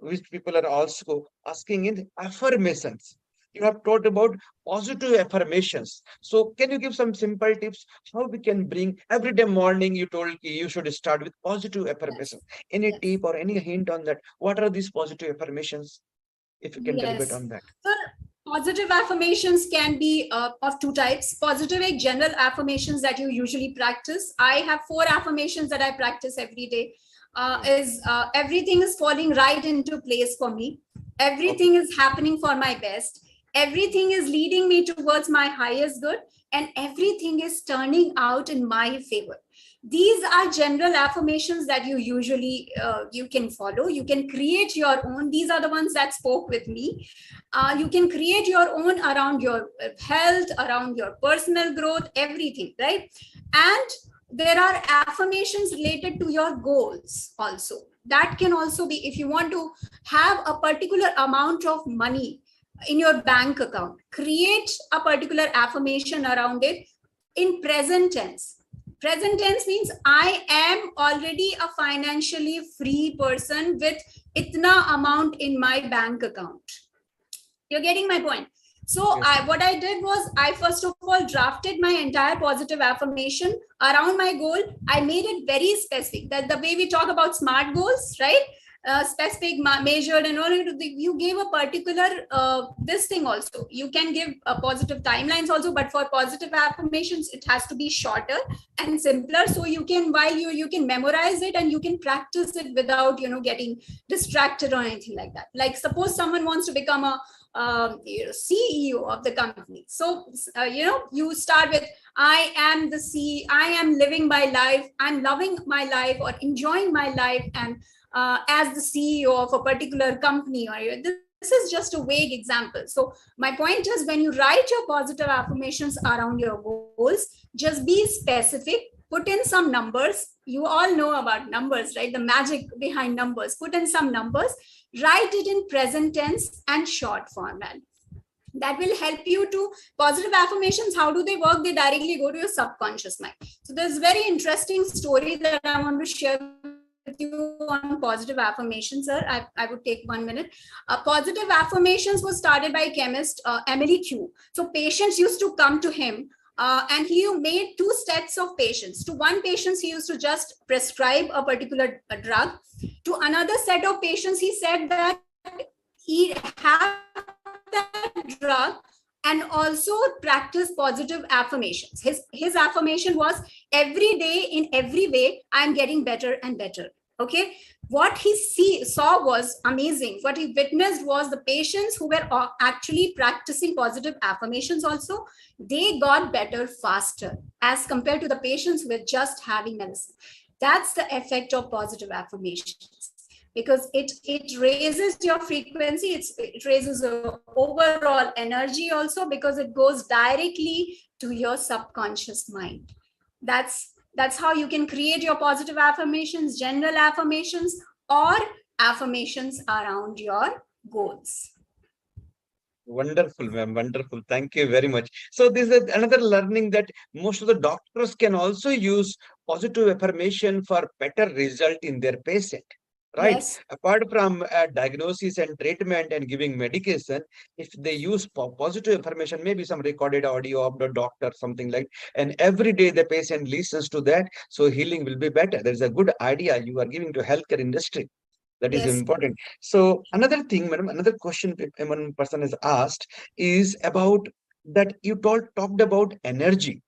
which people are also asking in affirmations. You have talked about positive affirmations. So can you give some simple tips how we can bring every day morning? You told you should start with positive affirmations. Any Yes. tip or any hint on that? What are these positive affirmations? If you can deliberate Yes. on that. So positive affirmations can be of two types. Positive general affirmations that you usually practice. I have 4 affirmations that I practice every day. Everything is falling right into place for me. Everything is happening for my best. Everything is leading me towards my highest good, and everything is turning out in my favor. These are general affirmations that you usually you can follow. You can create your own. These are the ones that spoke with me. You can create your own around your health, around your personal growth, everything, right? And there are affirmations related to your goals also. That can also be, if you want to have a particular amount of money in your bank account, create a particular affirmation around it in present tense. Present tense means I am already a financially free person with itna amount in my bank account. You're getting my point. So Yes. what I did was I first of all drafted my entire positive affirmation around my goal. I made it very specific, that the way we talk about SMART goals, right? Specific, measured, and all. You gave a particular this thing also. You can give positive timelines also, but for positive affirmations, it has to be shorter and simpler. So you can, while you can memorize it and you can practice it without getting distracted or anything like that. Like suppose someone wants to become a CEO of the company. So you start with I am the CEO. I am living my life. I'm loving my life or enjoying my life, and as the CEO of a particular company, or this is just a vague example. So my point is, when you write your positive affirmations around your goals, just be specific, put in some numbers. You all know about numbers, right? The magic behind numbers. Put in some numbers, write it in present tense and short format. That will help you to positive affirmations. How do they work? They directly go to your subconscious mind. So there's a very interesting story that I want to share with you on positive affirmations, sir. I would take 1 minute. Positive affirmations was started by chemist Emily Q. So patients used to come to him, and he made 2 sets of patients. To one patient, he used to just prescribe a particular drug. To another set of patients, he said that he had that drug and also practice positive affirmations. His affirmation was, every day in every way, I'm getting better and better. Okay. What he saw was amazing. What he witnessed was the patients who were actually practicing positive affirmations also, they got better faster as compared to the patients who were just having medicine. That's the effect of positive affirmations, because it raises your frequency, it raises the overall energy also, because it goes directly to your subconscious mind. That's how you can create your positive affirmations, general affirmations, or affirmations around your goals. Wonderful, ma'am. Wonderful. Thank you very much. So this is another learning that most of the doctors can also use positive affirmation for better result in their patient. Right. Yes. Apart from diagnosis and treatment and giving medication, if they use positive affirmation, maybe some recorded audio of the doctor, something like, and every day the patient listens to that, so healing will be better. There is a good idea you are giving to healthcare industry. That is Yes. important. So another thing, madam, another question one person has asked is about that you talked about energy.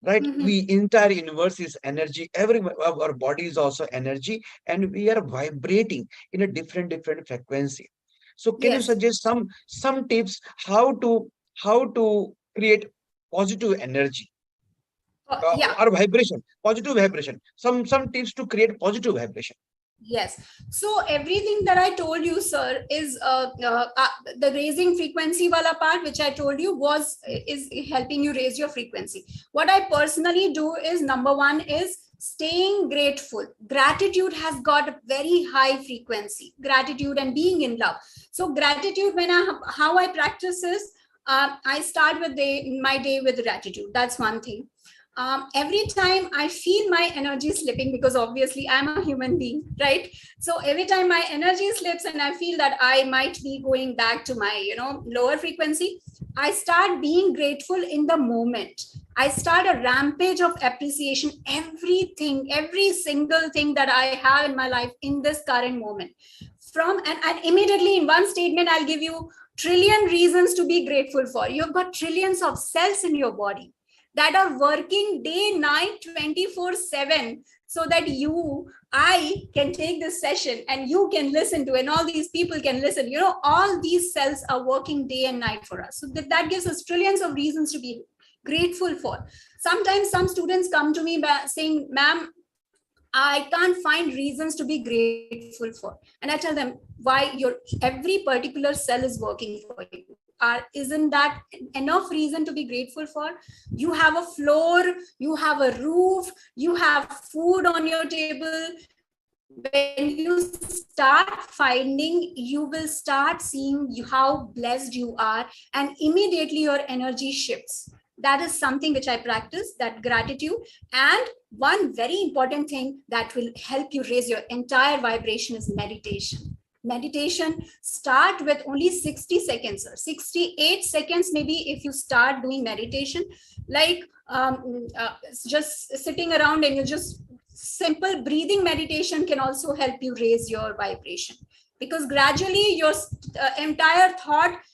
Right, we entire universe is energy. Every our body is also energy, and we are vibrating in a different frequency. So can you Yes. suggest some tips how to create positive energy Yeah. or vibration, positive vibration? Some tips to create positive vibration. Yes. So everything that I told you, sir, is the raising frequency wala part, which I told you is helping you raise your frequency. What I personally do is, number one is staying grateful. Gratitude has got a very high frequency. Gratitude and being in love. So gratitude, how I practice is, I start with my day with gratitude. That's one thing. Every time I feel my energy slipping, because obviously I'm a human being, right? So every time my energy slips and I feel that I might be going back to my, lower frequency, I start being grateful in the moment. I start a rampage of appreciation, every single thing that I have in my life in this current moment. And immediately in one statement, I'll give you trillion reasons to be grateful for. You've got trillions of cells in your body that are working day, night, 24/7, so that I can take this session and you can listen to, and all these people can listen. All these cells are working day and night for us. So that gives us trillions of reasons to be grateful for. Sometimes some students come to me saying, ma'am, I can't find reasons to be grateful for. And I tell them why every particular cell is working for you. Isn't that enough reason to be grateful for? You have a floor, you have a roof, you have food on your table. When you start finding, you will start seeing how blessed you are, and immediately your energy shifts. That is something which I practice, that gratitude. And one very important thing that will help you raise your entire vibration is meditation. Meditation, start with only 60 seconds or 68 seconds maybe. If you start doing meditation, like just sitting around, and you just simple breathing meditation can also help you raise your vibration, because gradually your entire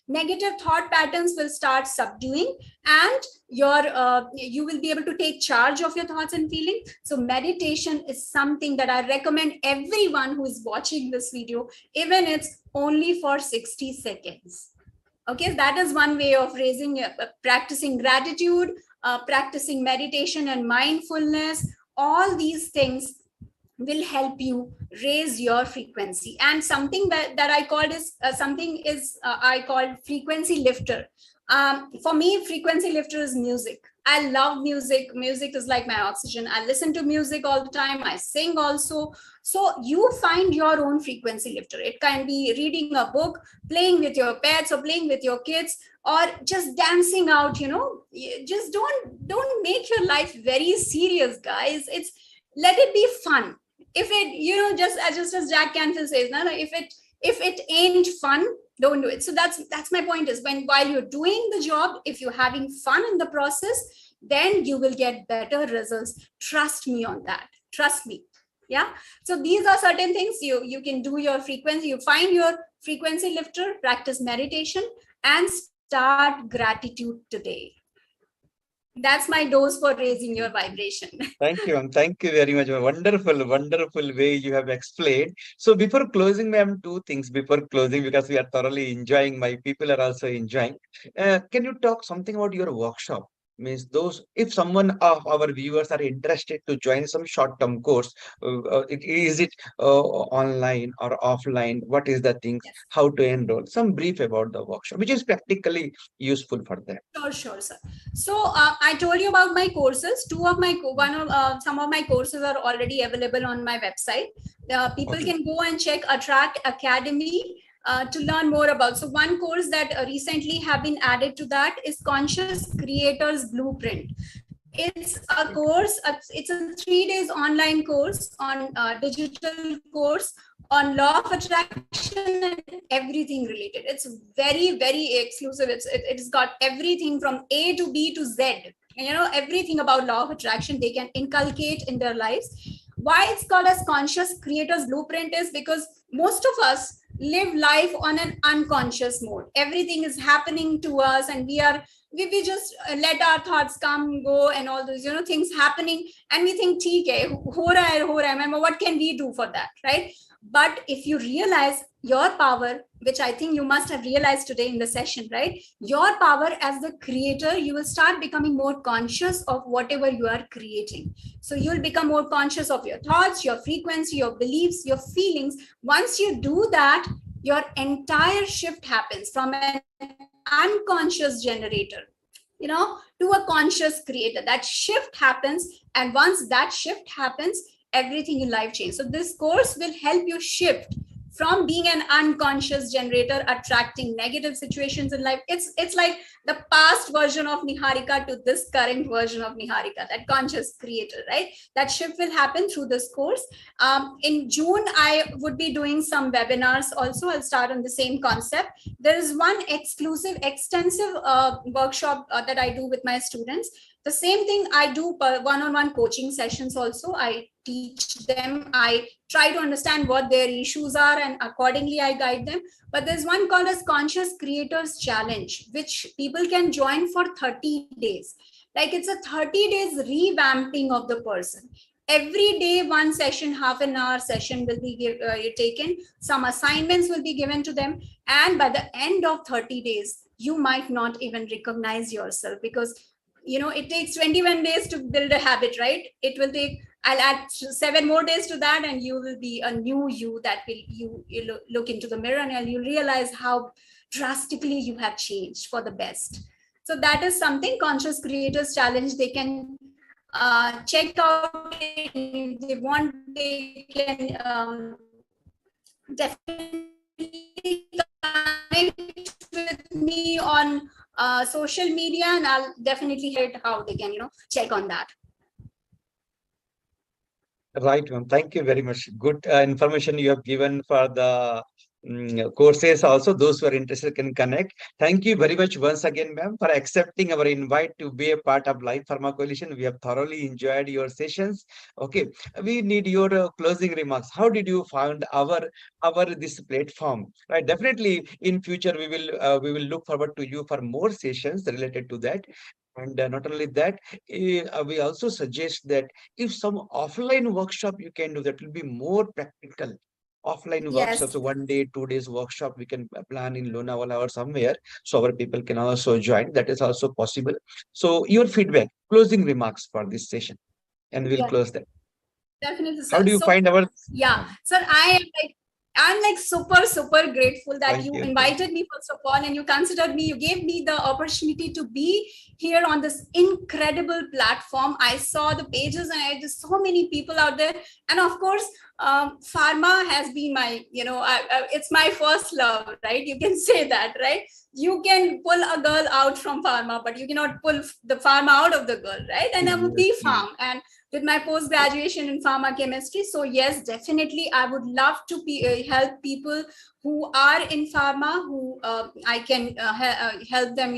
negative thought patterns will start subduing, and you will be able to take charge of your thoughts and feelings. So meditation is something that I recommend everyone who is watching this video, even it's only for 60 seconds. Okay, that is one way of practicing gratitude, practicing meditation and mindfulness. All these things will help you raise your frequency. And something that I called is I called frequency lifter. For me, frequency lifter is music. I love music. Music is like my oxygen. I listen to music all the time. I sing also. So you find your own frequency lifter. It can be reading a book, playing with your pets, or playing with your kids, or just dancing out. Just don't make your life very serious, guys. Let it be fun. If it, just as Jack Canfield says, no, if it ain't fun, don't do it. So that's my point, is while you're doing the job, if you're having fun in the process, then you will get better results. Trust me on that. Trust me. Yeah. So these are certain things you can do. Your frequency, you find your frequency lifter, practice meditation, and start gratitude today. That's my dose for raising your vibration. Thank you, ma'am. Thank you very much. Wonderful, wonderful way you have explained. So before closing, ma'am, two things before closing, because we are thoroughly enjoying, my people are also enjoying. Can you talk something about your workshop? Means if someone of our viewers are interested to join some short-term course, is it online or offline? What is the things? Yes. How to enroll? Some brief about the workshop, which is practically useful for them. Sure, sir. So I told you about my courses. Some of my courses are already available on my website. People can go and check Attract Academy to learn more about. So one course that recently have been added to that is Conscious Creators Blueprint. It's a course. It's a 3 days online course on digital course on law of attraction and everything related. It's very, very exclusive. It's got everything from A to B to Z. Everything about law of attraction they can inculcate in their lives. Why it's called as Conscious Creators Blueprint is because most of us live life on an unconscious mode. Everything is happening to us, and we just let our thoughts come, go, and all those things happening, and we think, "Theek hai, ho raha hai, what can we do for that?" Right? But if you realize your power, which I think you must have realized today in the session, right? Your power as the creator, you will start becoming more conscious of whatever you are creating. So you'll become more conscious of your thoughts, your frequency, your beliefs, your feelings. Once you do that, your entire shift happens from an unconscious generator, to a conscious creator. That shift happens. And once that shift happens, everything in life changes. So this course will help you shift from being an unconscious generator attracting negative situations in life. It's like the past version of Niharika to this current version of Niharika, that conscious creator, right? That shift will happen through this course. In June, I would be doing some webinars also. I'll start on the same concept. There is one exclusive, extensive workshop that I do with my students. The same thing I do one-on-one coaching sessions also. I teach them, I try to understand what their issues are, and accordingly I guide them. But there's one called as Conscious Creators Challenge, which people can join for 30 days. Like, it's a 30 days revamping of the person. Every day, one session, half an hour session will be taken. Some assignments will be given to them. And by the end of 30 days, you might not even recognize yourself, because it takes 21 days to build a habit, right? It will take, I'll add 7 more days to that, and you will be a new you. That will, you look into the mirror and you realize how drastically you have changed for the best. So that is something, Conscious Creators Challenge. They can check out if they want. They can definitely connect with me on social media, and I'll definitely hear how they can, check on that. Right, ma'am. Thank you very much. Good information you have given for the courses also. Those who are interested can connect. Thank you very much once again, ma'am, for accepting our invite to be a part of Life Pharma Coalition. We have thoroughly enjoyed your sessions. Okay, we need your closing remarks. How did you find our this platform? Right, definitely in future we will look forward to you for more sessions related to that. And not only that, we also suggest that if some offline workshop you can do, that will be more practical. Offline workshops, Yes. 1 day, 2 days workshop, we can plan in Lonavala or somewhere, so our people can also join. That is also possible. So your feedback, closing remarks for this session, and we'll close that. Definitely, sir. How do you find our? Yeah, sir, I'm like super grateful that Thank you you. invited me, first of all, and you considered me. You gave me the opportunity to be here on this incredible platform. I saw the pages, and I just so many people out there. And of course, pharma has been my, it's my first love, right? You can say that, right? You can pull a girl out from pharma, but you cannot pull the pharma out of the girl, right? And I'm a B-Pharm, and with my post-graduation in pharmacochemistry. So yes, definitely, I would love to help people who are in pharma, who I can help them,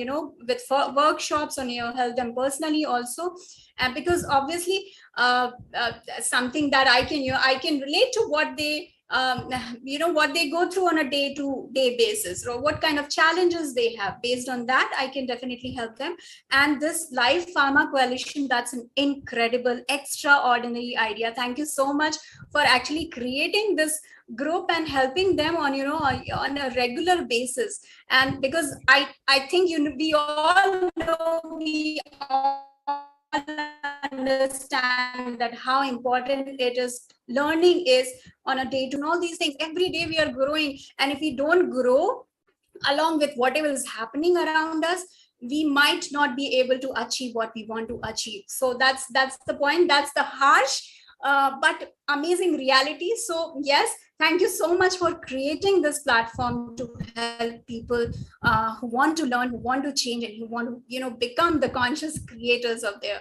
with workshops, or help them personally also. And because obviously, something that I can relate to what they what they go through on a day-to-day basis, or what kind of challenges they have. Based on that, I can definitely help them. And this Life Pharma Coalition, that's an incredible, extraordinary idea. Thank you so much for actually creating this group and helping them on, on a regular basis. And because I think, we all know, we all understand that how important it is. Learning is on a day to all these things. Every day we are growing, and if we don't grow along with whatever is happening around us, we might not be able to achieve what we want to achieve. So that's the point. That's the harsh but amazing reality. So yes, thank you so much for creating this platform to help people who want to learn, who want to change, and who want to, become the conscious creators of their,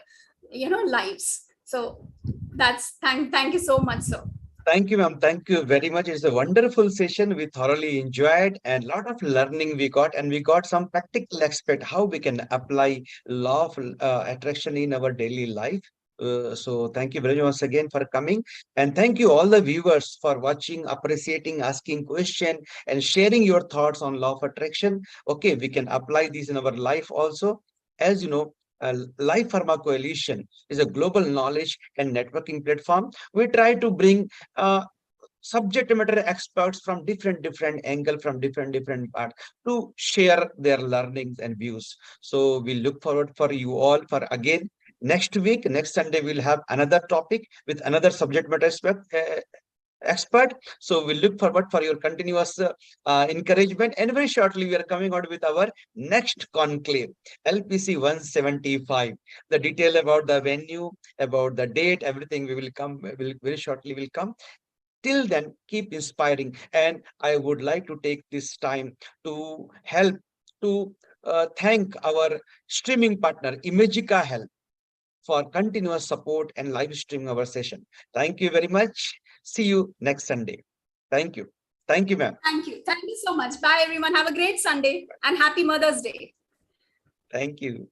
lives. So that's thank you so much, sir. Thank you, ma'am. Thank you very much. It's a wonderful session. We thoroughly enjoyed, and a lot of learning we got, and we got some practical aspect how we can apply law of attraction in our daily life. So thank you very much once again for coming, and thank you all the viewers for watching, appreciating, asking question, and sharing your thoughts on law of attraction. Okay, we can apply these in our life also. As you know, Life Pharma Coalition is a global knowledge and networking platform. We try to bring subject matter experts from different angle, from different parts to share their learnings and views. So we look forward for you all for again next week. Next Sunday we'll have another topic with another subject matter expert. So we look forward for your continuous encouragement, and very shortly we are coming out with our next conclave, LPC 175. The detail about the venue, about the date, everything we will come, very shortly will come. Till then, keep inspiring. And I would like to take this time to help to thank our streaming partner, Imagica Health, for continuous support and live streaming our session. Thank you very much. See you next Sunday. Thank you. Thank you, ma'am. Thank you. Thank you so much. Bye, everyone. Have a great Sunday and happy Mother's Day. Thank you.